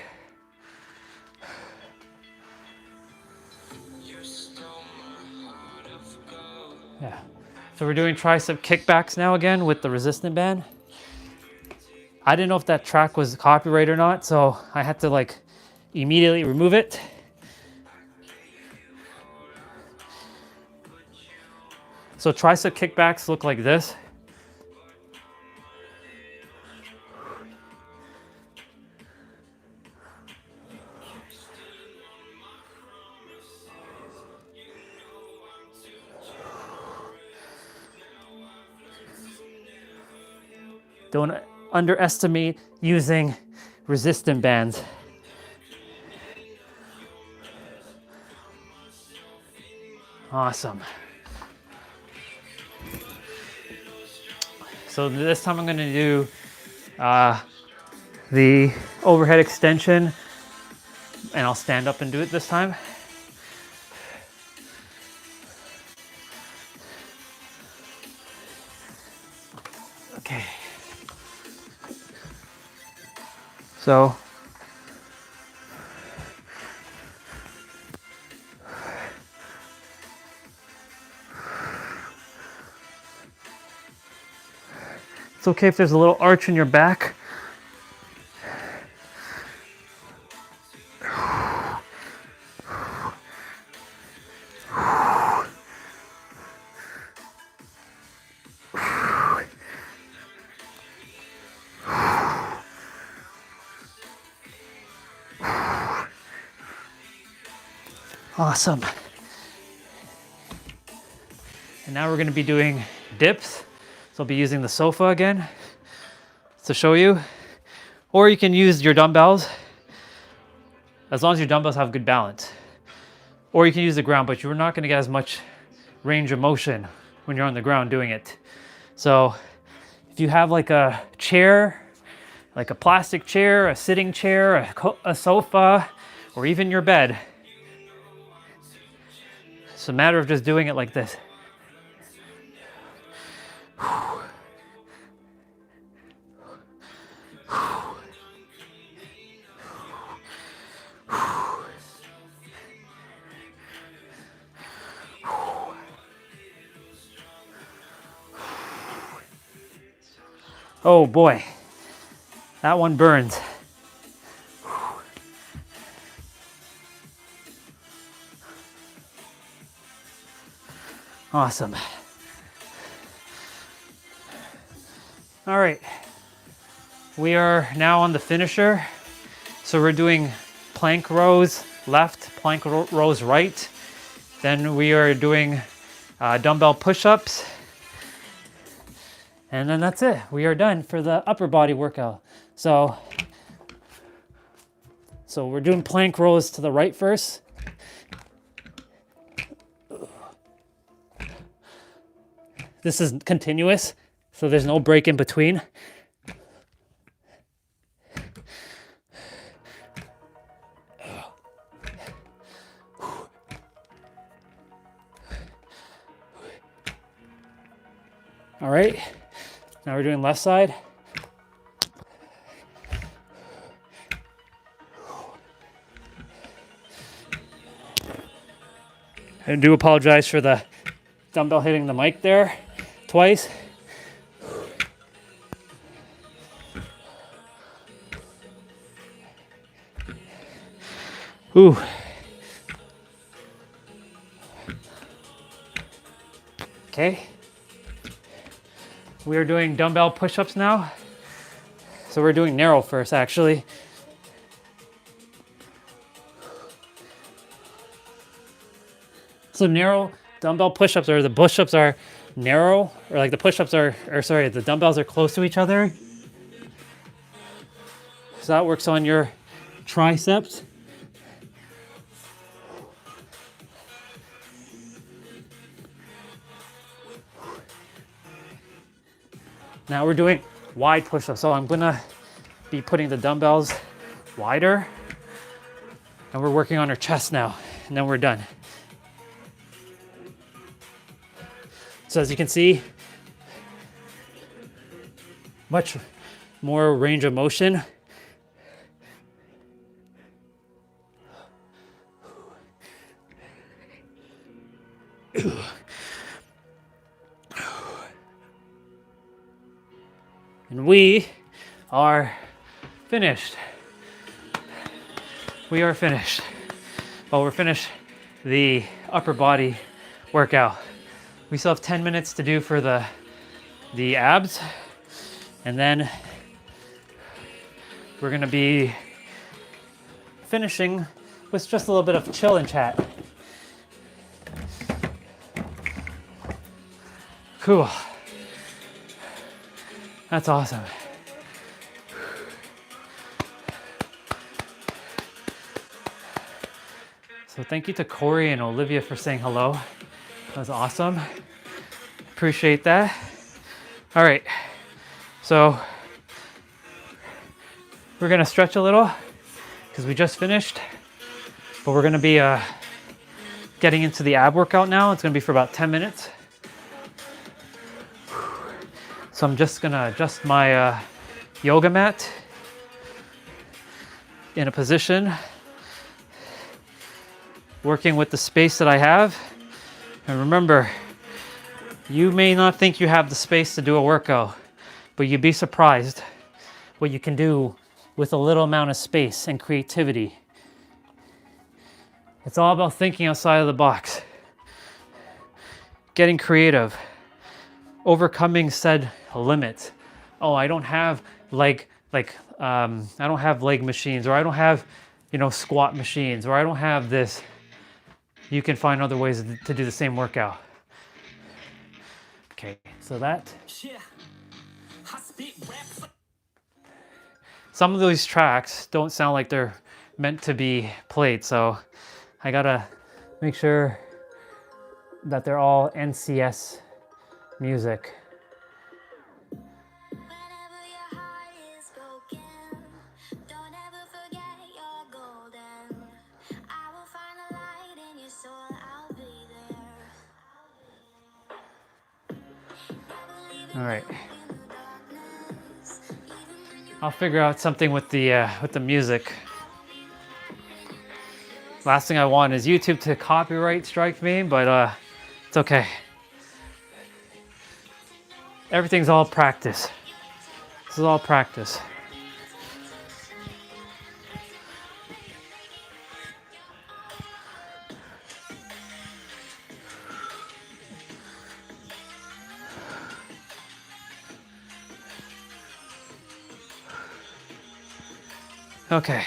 Yeah. So we're doing tricep kickbacks now again with the resistant band. I didn't know if that track was copyright or not, so I had to like immediately remove it. So tricep kickbacks look like this. Don't underestimate using resistant bands. Awesome. So this time I'm gonna do the overhead extension, and I'll stand up and do it this time. Okay. So it's okay if there's a little arch in your back. Awesome. And now we're going to be doing dips. So I'll be using the sofa again to show you. Or you can use your dumbbells, as long as your dumbbells have good balance. Or you can use the ground, but you're not going to get as much range of motion when you're on the ground doing it. So if you have like a chair, like a plastic chair, a sitting chair, a sofa, or even your bed, it's a matter of just doing it like this. Oh boy, that one burns. Awesome. All right, we are now on the finisher. So we're doing plank rows left, plank rows right. Then we are doing dumbbell push-ups. And then that's it. We are done for the upper body workout. So we're doing plank rows to the right first. This is continuous, so there's no break in between. All right, now we're doing left side. I do apologize for the dumbbell hitting the mic there twice. Ooh. Okay. We are doing dumbbell push-ups now. So we're doing narrow first, actually. So narrow dumbbell push-ups, or the push-ups are narrow, or like the push-ups are, or sorry, the dumbbells are close to each other. So that works on your triceps. Now we're doing wide push-ups. So I'm gonna be putting the dumbbells wider, and we're working on our chest now, and then we're done. So as you can see, much more range of motion. And we are finished. We are finished. Well, we're finished the upper body workout. We still have 10 minutes to do for the abs, and then we're gonna be finishing with just a little bit of chill and chat. Cool. That's awesome. So thank you to Corey and Olivia for saying hello. That was awesome. Appreciate that. All right, so we're gonna stretch a little because we just finished, but we're gonna be getting into the ab workout now. It's gonna be for about 10 minutes. So I'm just gonna adjust my yoga mat in a position, working with the space that I have. And remember, you may not think you have the space to do a workout, but you'd be surprised what you can do with a little amount of space and creativity. It's all about thinking outside of the box, getting creative, overcoming said limits. Oh, I don't have I don't have leg machines, or I don't have, squat machines, or I don't have this. You can find other ways to do the same workout. Okay, so that. Some of these tracks don't sound like they're meant to be played, so I gotta make sure that they're all NCS music. All right. I'll figure out something with the music. Last thing I want is YouTube to copyright strike me, but it's okay. Everything's all practice. This is all practice. Okay.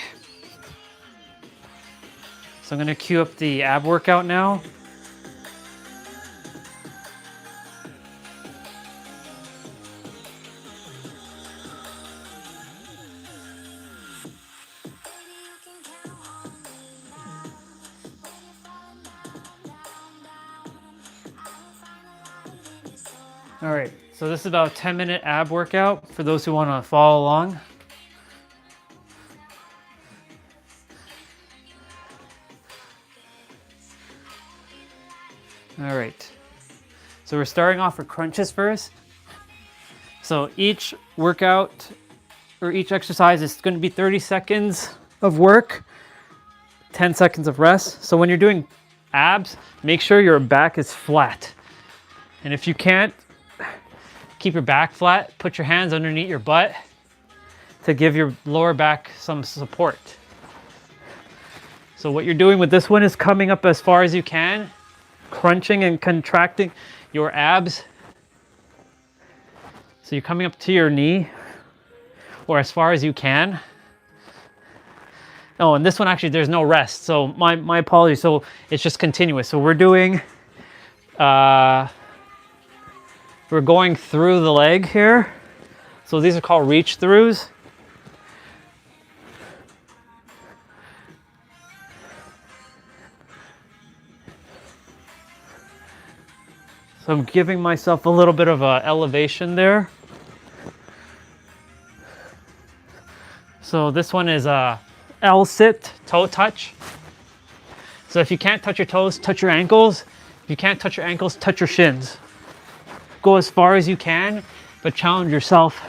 So I'm going to cue up the ab workout now. All right, so this is about a 10-minute ab workout for those who want to follow along. All right, so we're starting off with crunches first. So each workout or each exercise is going to be 30 seconds of work, 10 seconds of rest. So when you're doing abs, make sure your back is flat. And if you can't keep your back flat, put your hands underneath your butt to give your lower back some support. So what you're doing with this one is coming up as far as you can, crunching and contracting your abs. So you're coming up to your knee or as far as you can. Oh, and this one actually there's no rest. So my apologies. So it's just continuous. So we're doing, we're going through the leg here. So these are called reach throughs. So I'm giving myself a little bit of a elevation there. So this one is a L-sit, toe touch. So if you can't touch your toes, touch your ankles. If you can't touch your ankles, touch your shins. Go as far as you can, but challenge yourself.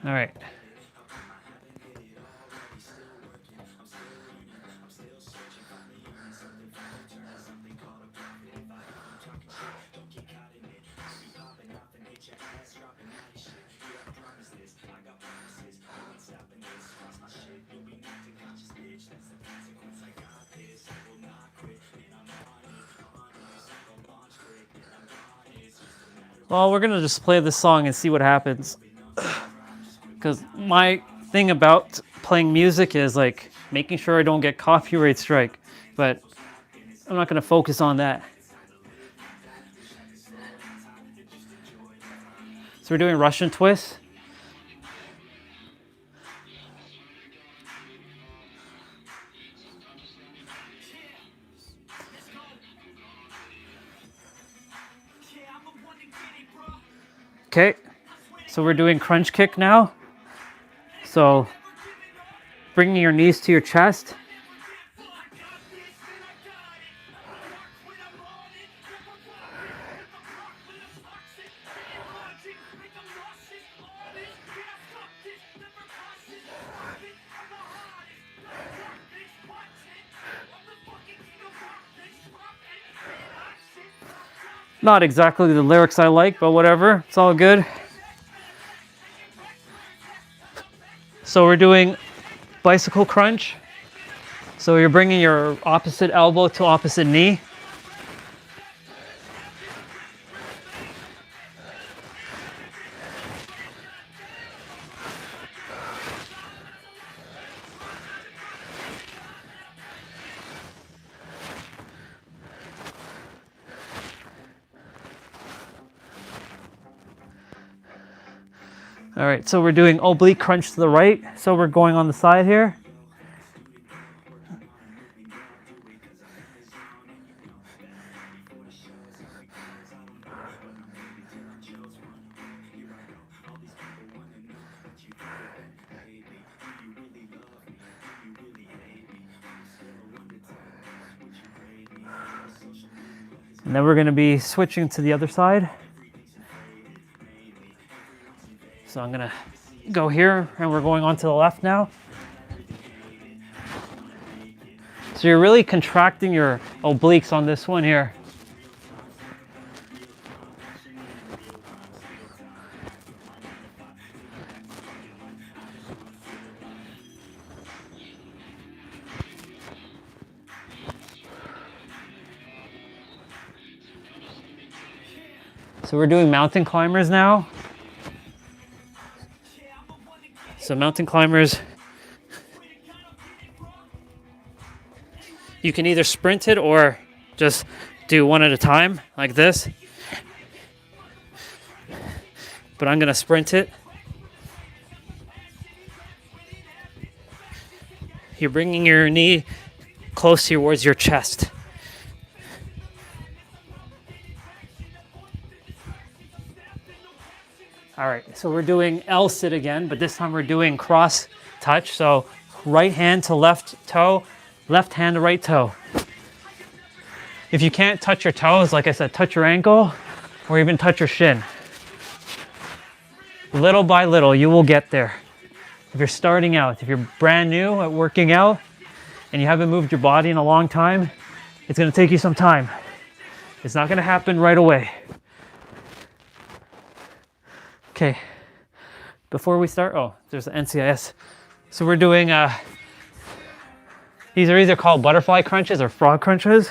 All right. Well, we're gonna just play this song and see what happens. Because my thing about playing music is like making sure I don't get copyright strike. But I'm not gonna focus on that. So we're doing Russian twists. Okay, so we're doing crunch kick now. So bringing your knees to your chest. Not exactly the lyrics I like, but whatever, it's all good. So we're doing bicycle crunch. So you're bringing your opposite elbow to opposite knee. All right, so we're doing oblique crunch to the right. So we're going on the side here. And then we're going to be switching to the other side. So I'm going to go here and we're going on to the left now. So you're really contracting your obliques on this one here. So we're doing mountain climbers now. So mountain climbers, you can either sprint it or just do one at a time like this. But I'm gonna sprint it. You're bringing your knee close towards your chest. All right, so we're doing L sit again, but this time we're doing cross touch. So right hand to left toe, left hand to right toe. If you can't touch your toes, like I said, touch your ankle or even touch your shin. Little by little, you will get there. If you're starting out, if you're brand new at working out and you haven't moved your body in a long time, it's gonna take you some time. It's not gonna happen right away. Okay, before we start, oh, there's the NCIS. So we're doing, these are either called butterfly crunches or frog crunches.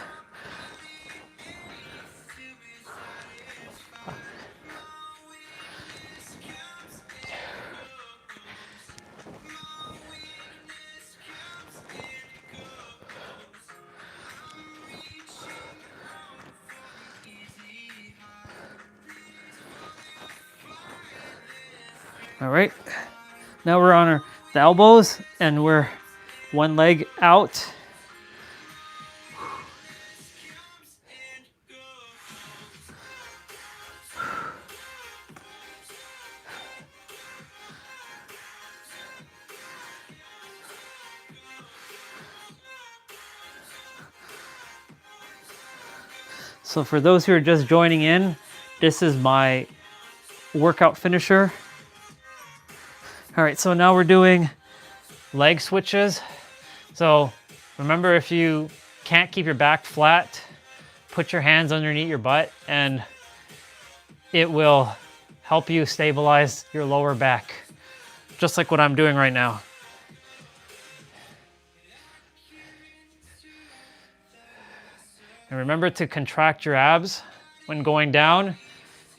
All right, now we're on the elbows and we're one leg out. So for those who are just joining in, this is my workout finisher. All right, so now we're doing leg switches. So remember, if you can't keep your back flat, put your hands underneath your butt and it will help you stabilize your lower back, just like what I'm doing right now. And remember to contract your abs when going down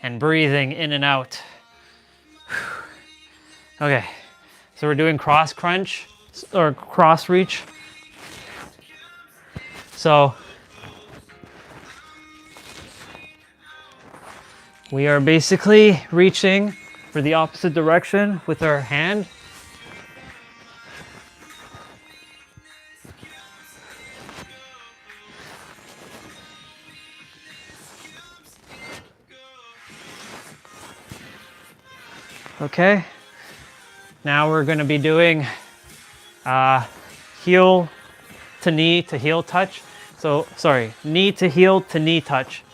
and breathing in and out. Okay, so we're doing cross crunch or cross reach. So We are basically reaching for the opposite direction with our hand. Okay, now we're going to be doing heel to heel touch. So, sorry, knee to heel to knee touch.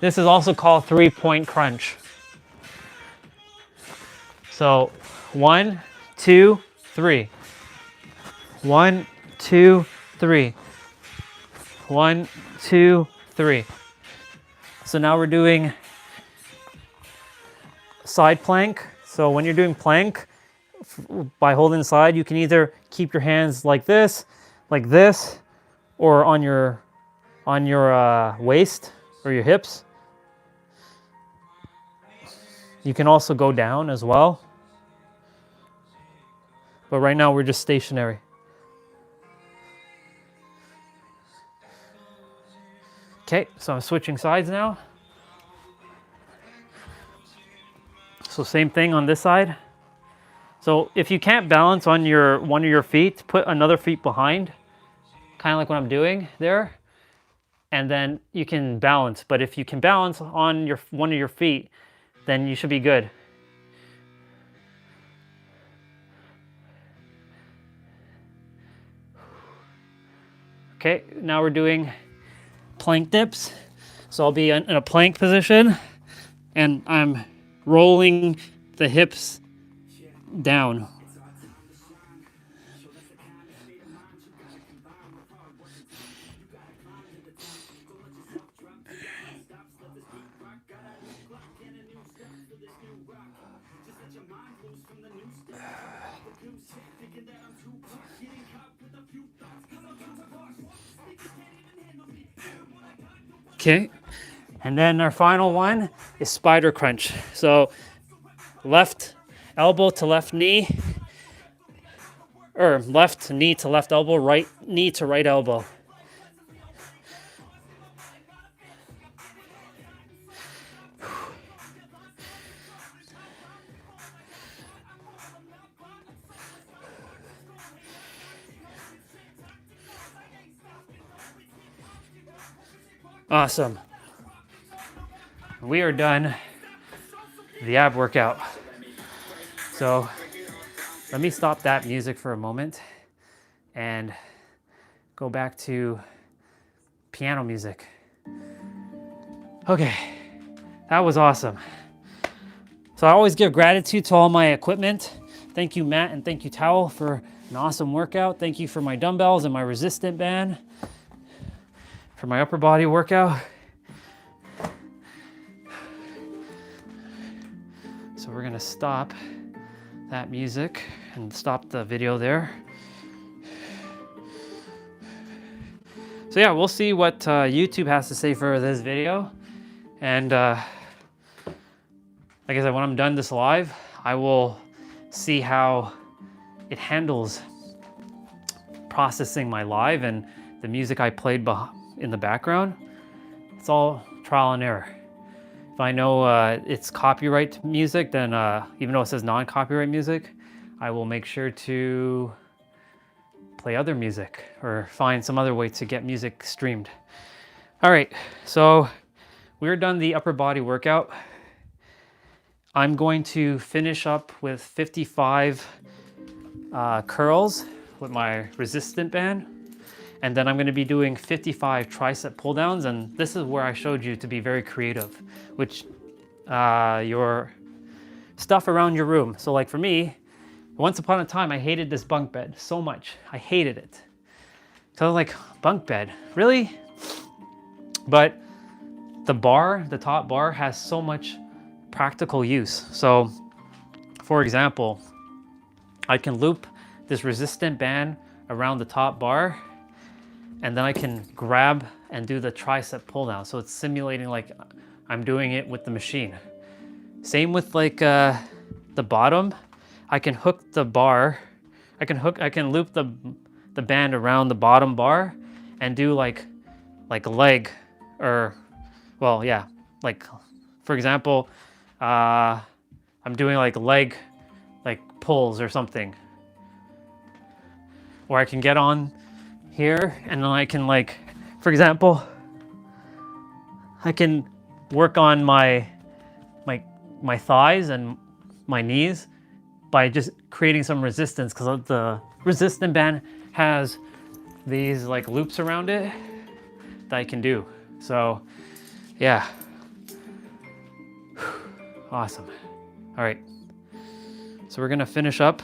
This is also called 3-point crunch. So 1, 2, 3. 1, 2, 3. 1, 2, 3. So now we're doing side plank. So when you're doing plank, by holding side, you can either keep your hands like this, or on your waist or your hips. You can also go down as well. But right now we're just stationary. Okay, so I'm switching sides now. So same thing on this side. So if you can't balance on one of your feet, put another feet behind, kind of like what I'm doing there, and then you can balance. But if you can balance on one of your feet, then you should be good. Okay, now we're doing plank dips. So I'll be in a plank position and I'm rolling the hips down. Okay, and then our final one is spider crunch. So left elbow to left knee, or left knee to left elbow, right knee to right elbow. Awesome. We are done the ab workout. So let me stop that music for a moment and go back to piano music. Okay, that was awesome. So I always give gratitude to all my equipment. Thank you, Matt, and thank you, Towel, for an awesome workout. Thank you for my dumbbells and my resistant band for my upper body workout. So we're gonna stop that music and stop the video there. So yeah, we'll see what YouTube has to say for this video. And like I said, when I'm done this live, I will see how it handles processing my live and the music I played in the background. It's all trial and error. If I know it's copyright music, then even though it says non-copyright music, I will make sure to play other music or find some other way to get music streamed. All right, so we're done the upper body workout. I'm going to finish up with 55 curls with my resistant band. And then I'm gonna be doing 55 tricep pull downs. And this is where I showed you to be very creative, which your stuff around your room. So like for me, once upon a time, I hated this bunk bed so much. I hated it. So I was like, bunk bed, really? But the bar, the top bar has so much practical use. So for example, I can loop this resistant band around the top bar, and then I can grab and do the tricep pull down. So it's simulating like I'm doing it with the machine. Same with like the bottom. I can hook the bar. I can loop the band around the bottom bar, and do like leg, or, well, yeah, like, for example, I'm doing like leg, like pulls or something, or I can get on here and then I can, like, for example, I can work on my thighs and my knees by just creating some resistance, because the resistance band has these like loops around it that I can do. So yeah, awesome. All right, so we're gonna finish up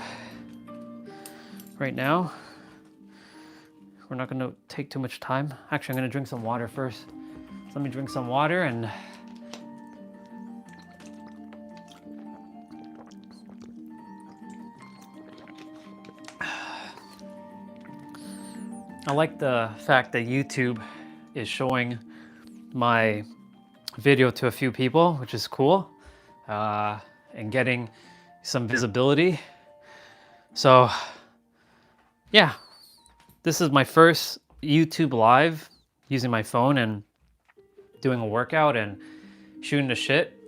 right now. We're not gonna take too much time. Actually, I'm gonna drink some water first. So let me drink some water. And I like the fact that YouTube is showing my video to a few people, which is cool, and getting some visibility. So yeah, this is my first YouTube live using my phone and doing a workout and shooting the shit.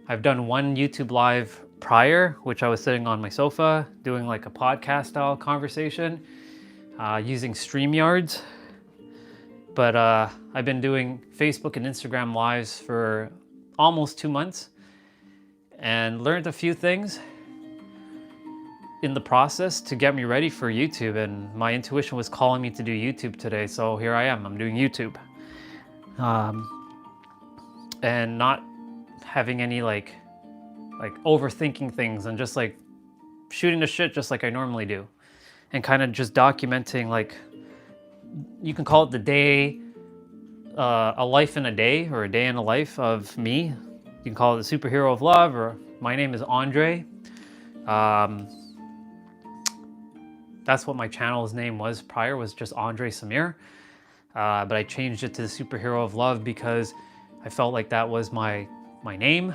I've done one YouTube live prior, which I was sitting on my sofa doing like a podcast style conversation using StreamYards. But I've been doing Facebook and Instagram lives for almost 2 months and learned a few things in the process to get me ready for YouTube. And my intuition was calling me to do YouTube today. So here I am, I'm doing YouTube. And not having any like overthinking things, and just like shooting the shit just like I normally do. And kind of just documenting, like, you can call it the day, a life in a day, or a day in a life of me. You can call it the superhero of love, or my name is Andre. That's what my channel's name was prior, was just Andre Samir. But I changed it to the superhero of love because I felt like that was my name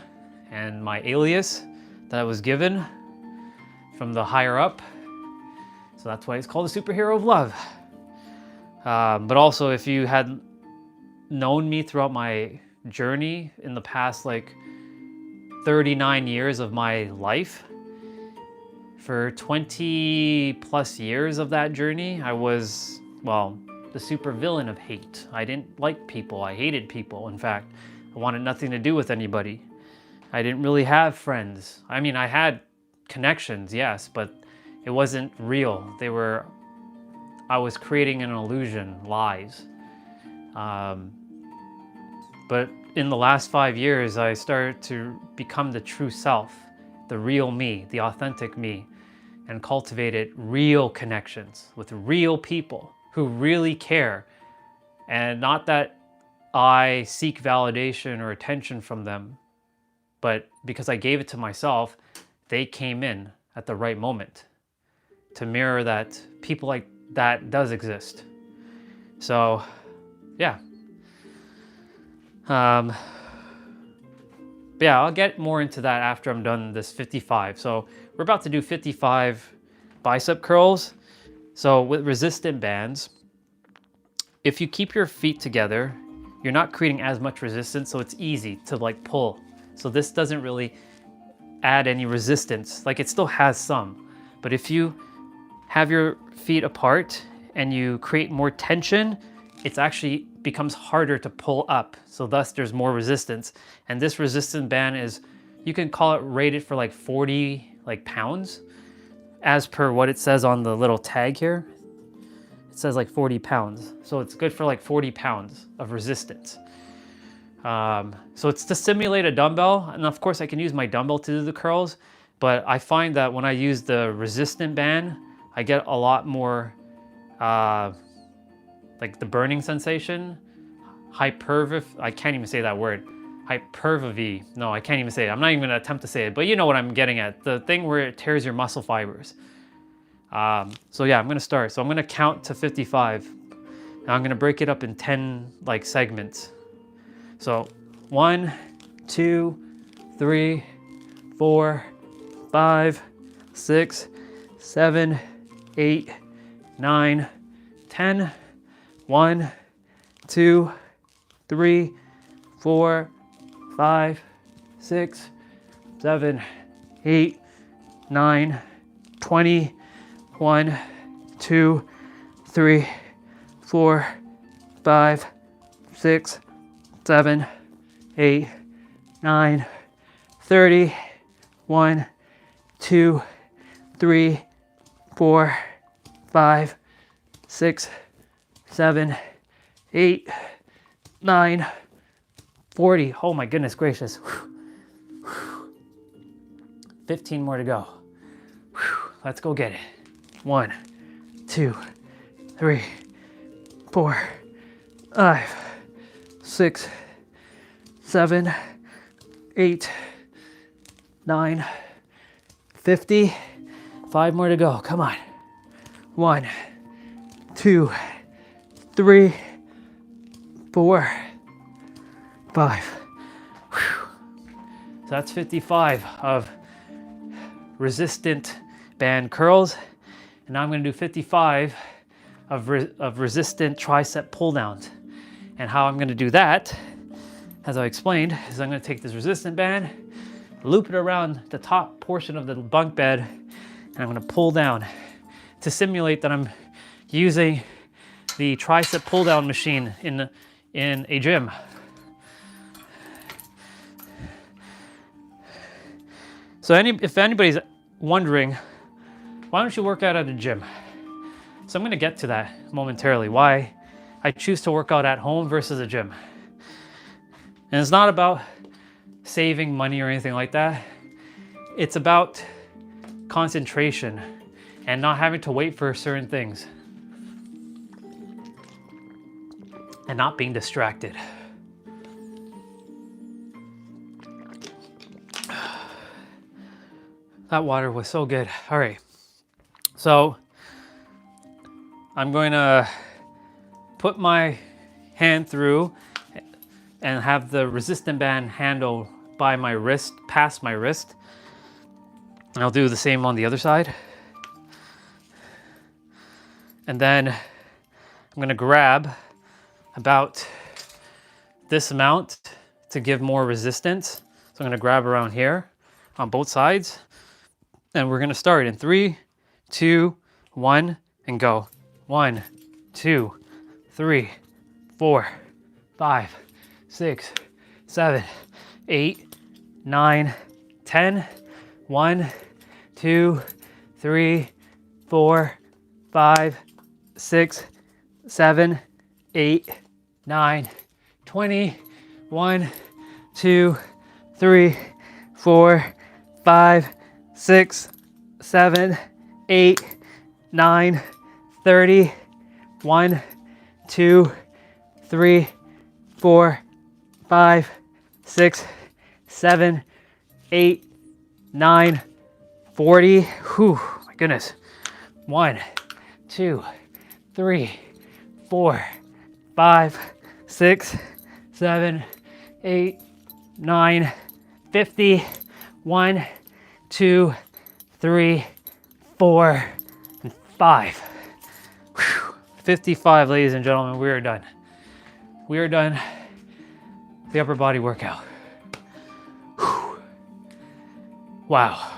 and my alias that I was given from the higher up. So that's why it's called the superhero of love. But also, if you had known me throughout my journey in the past like 39 years of my life, for 20 plus years of that journey, I was, well, the super villain of hate. I didn't like people. I hated people. In fact, I wanted nothing to do with anybody. I didn't really have friends. I mean, I had connections, yes, but it wasn't real. I was creating an illusion, lies. But in the last 5 years, I started to become the true self, the real me, the authentic me, and cultivated real connections with real people who really care. And not that I seek validation or attention from them, but because I gave it to myself, they came in at the right moment to mirror that people like that does exist. So yeah. But yeah, I'll get more into that after I'm done this 55. So we're about to do 55 bicep curls. So with resistant bands, if you keep your feet together, you're not creating as much resistance, so it's easy to like pull. So this doesn't really add any resistance. Like, it still has some, but if you have your feet apart and you create more tension, it's actually becomes harder to pull up. So thus there's more resistance. And this resistance band is, you can call it rated for like 40 pounds, as per what it says on the little tag here. It says like 40 pounds. So it's good for like 40 pounds of resistance. So it's to simulate a dumbbell. And of course I can use my dumbbell to do the curls, but I find that when I use the resistant band, I get a lot more, like the burning sensation, I can't even say that word. Hypertrophy. No, I can't even say it. I'm not even gonna attempt to say it, but you know what I'm getting at. The thing where it tears your muscle fibers. So yeah, I'm gonna start. So I'm gonna count to 55. And I'm gonna break it up in 10 like segments. So 1, 2, 3, 4, 5, 6, 7, 8, 9, 10. 1, 2, 3, 4, 5, 6, 7, 8, 9, 20, 1, 2, 3, 4, 5, 6, 7, 8, 9, 30, 1, 2, 3, 4, 5, 6, 7, 8, 9, 40. Oh my goodness gracious. 15 more to go. Let's go get it. 1, 2, 3, 4, 5, 6, 7, 8, 9, 50. 5 more to go. Come on. 1, 2, 3, 4, 5. So that's 55 of resistant band curls. And now I'm going to do 55 of resistant tricep pull downs. And how I'm going to do that, as I explained, is I'm going to take this resistant band, loop it around the top portion of the bunk bed, and I'm going to pull down to simulate that I'm using the tricep pull down machine in a gym. So if anybody's wondering, why don't you work out at a gym? So I'm going to get to that momentarily, why I choose to work out at home versus a gym. And it's not about saving money or anything like that. It's about concentration and not having to wait for certain things and not being distracted. That water was so good. All right, so I'm going to put my hand through and have the resistant band handle by my wrist, past my wrist. And I'll do the same on the other side. And then I'm going to grab about this amount to give more resistance. So I'm going to grab around here on both sides. And we're going to start in 3, 2, 1, and go. 1, 2, 3, 4, 5, 6, 7, 8, 9, 10. 1, 2, 3, 4, 5, 6, 7, 8, 9, 20. 1, 2, 3, 4, 5, 6, 7, 8, 9, 30. 1, 2, 3, 4, 5, 6, 7, 8, 9, 40. Whew, my goodness. 1, 2, 3, 4, 5, 6, 7, 8, 9, 50. 1, 2, 3, 4, and 5. Whew. 55, ladies and gentlemen, we are done. We are done the upper body workout. Whew. Wow.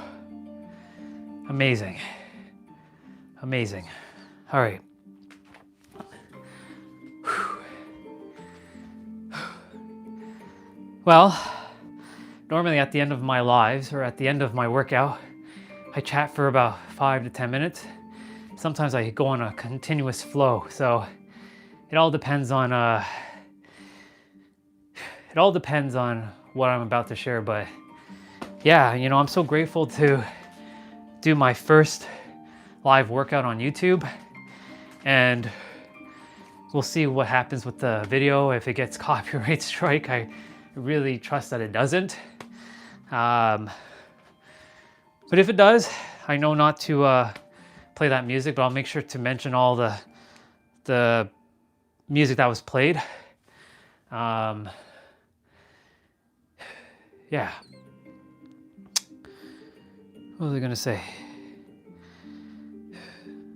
Amazing. Amazing. All right. Well, normally at the end of my lives or at the end of my workout, I chat for about 5 to 10 minutes. Sometimes I go on a continuous flow. So it all depends on what I'm about to share. But yeah, you know, I'm so grateful to do my first live workout on YouTube, and we'll see what happens with the video. If it gets copyright strike, I really trust that it doesn't. But if it does, I know not to play that music, but I'll make sure to mention all the music that was played. Yeah. What was I gonna say?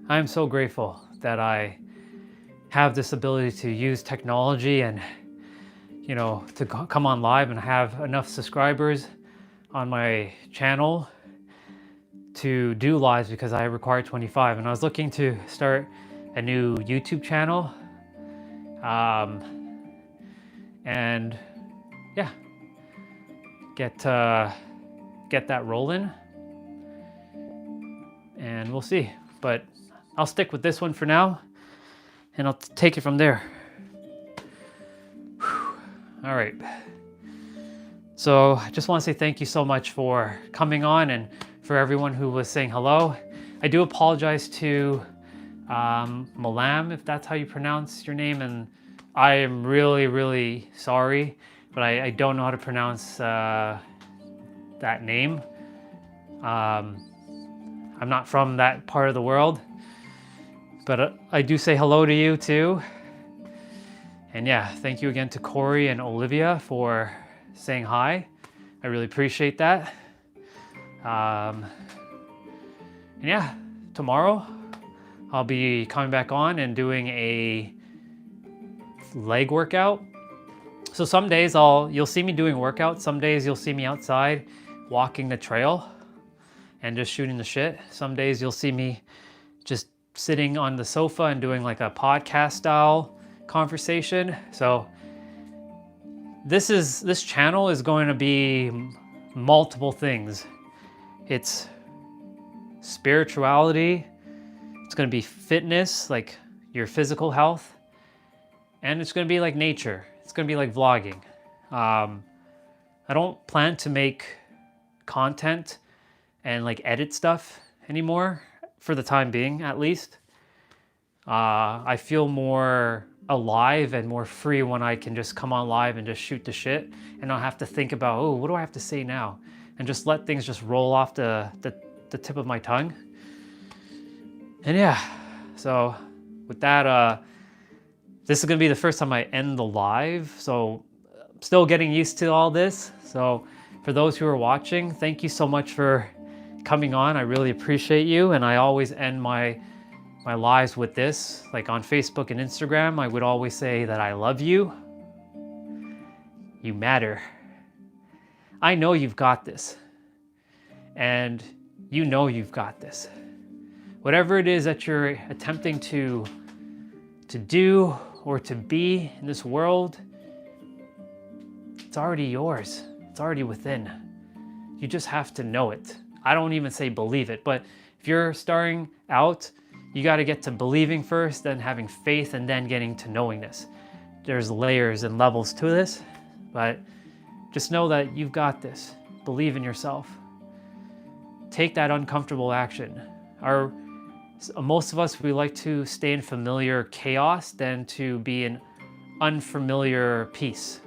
I'm so grateful that I have this ability to use technology and, you know, to come on live and have enough subscribers on my channel to do lives, because I require 25. And I was looking to start a new YouTube channel. And yeah, get that rolling, and we'll see. But I'll stick with this one for now, and I'll take it from there. Whew. All right. So I just want to say thank you so much for coming on, and for everyone who was saying hello. I do apologize to Malam, if that's how you pronounce your name, and I am really, really sorry, but I don't know how to pronounce that name. I'm not from that part of the world, but I do say hello to you too. And yeah, thank you again to Corey and Olivia for saying hi. I really appreciate that. And yeah, tomorrow I'll be coming back on and doing a leg workout. So some days you'll see me doing workouts. Some days you'll see me outside walking the trail and just shooting the shit. Some days you'll see me just sitting on the sofa and doing like a podcast style conversation. So this channel is going to be multiple things. It's spirituality, it's going to be fitness, like your physical health, and it's going to be like nature. It's going to be like vlogging. I don't plan to make content and like edit stuff anymore, for the time being at least. I feel more alive and more free when I can just come on live and just shoot the shit and not have to think about, oh, what do I have to say now? And just let things just roll off the tip of my tongue. And yeah, so with that, this is gonna be the first time I end the live, so I'm still getting used to all this. So for those who are watching, thank you so much for coming on. I really appreciate you, and I always end my lives with this. Like on Facebook and Instagram, I would always say that I love you. You matter. I know you've got this, and you know you've got this. Whatever it is that you're attempting to do or to be in this world, it's already yours. It's already within. You just have to know it. I don't even say believe it, but if you're starting out, you got to get to believing first, then having faith, and then getting to knowingness. There's layers and levels to this, but just know that you've got this. Believe in yourself. Take that uncomfortable action. Most of us, we like to stay in familiar chaos than to be in unfamiliar peace.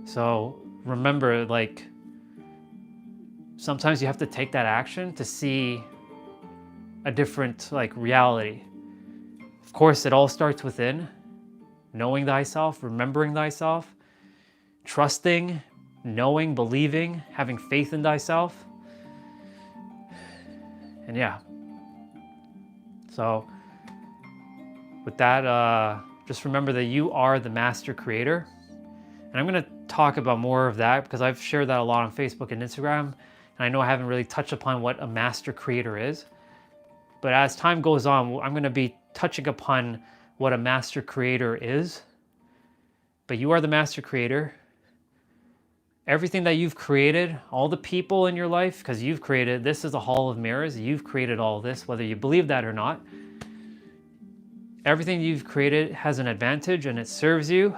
So remember, like, sometimes you have to take that action to see a different like reality. Of course, it all starts within. Knowing thyself, remembering thyself, trusting, knowing, believing, having faith in thyself. And yeah. So with that, just remember that you are the master creator. And I'm going to talk about more of that because I've shared that a lot on Facebook and Instagram. And I know I haven't really touched upon what a master creator is. But as time goes on, I'm going to be touching upon what a master creator is. But you are the master creator. Everything that you've created, all the people in your life, because you've created, this is a hall of mirrors. You've created all this, whether you believe that or not. Everything you've created has an advantage and it serves you.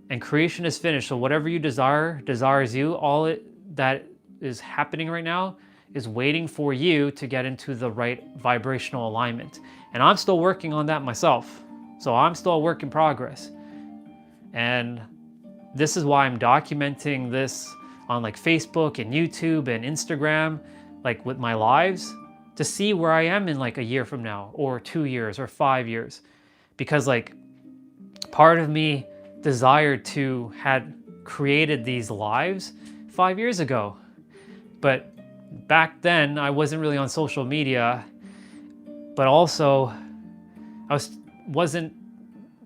And creation is finished. So whatever you desire, desires you. All that is happening right now is waiting for you to get into the right vibrational alignment. And I'm still working on that myself. So I'm still a work in progress. And this is why I'm documenting this on like Facebook and YouTube and Instagram, like with my lives, to see where I am in like a year from now, or 2 years, or 5 years. Because like part of me desired to had created these lives 5 years ago. But back then I wasn't really on social media, but also wasn't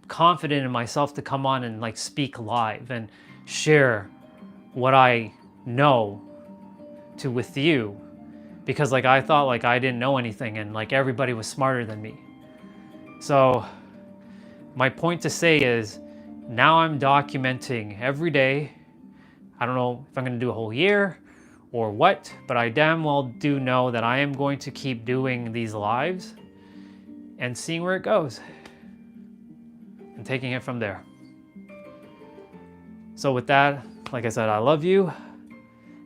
confident in myself to come on and like speak live and share what I know with you, because like I thought like I didn't know anything and like everybody was smarter than me. So my point to say is, now I'm documenting every day. I don't know if I'm going to do a whole year or what, but I damn well do know that I am going to keep doing these lives and seeing where it goes and taking it from there. So with that, like I said, I love you.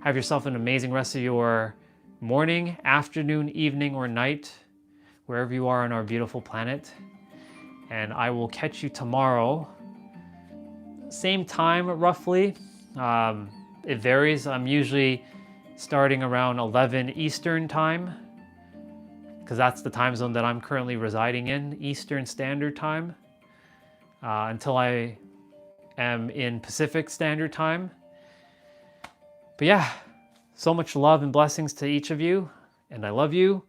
Have yourself an amazing rest of your morning, afternoon, evening, or night, wherever you are on our beautiful planet. And I will catch you tomorrow, same time roughly. It varies. I'm usually starting around 11 Eastern time, because that's the time zone that I'm currently residing in, Eastern Standard Time, until I am in Pacific Standard Time. But yeah, so much love and blessings to each of you, and I love you,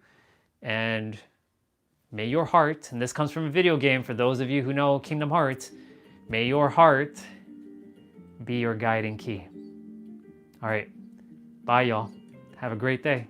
and may your heart, and this comes from a video game for those of you who know Kingdom Hearts, may your heart be your guiding key. All right, bye y'all. Have a great day.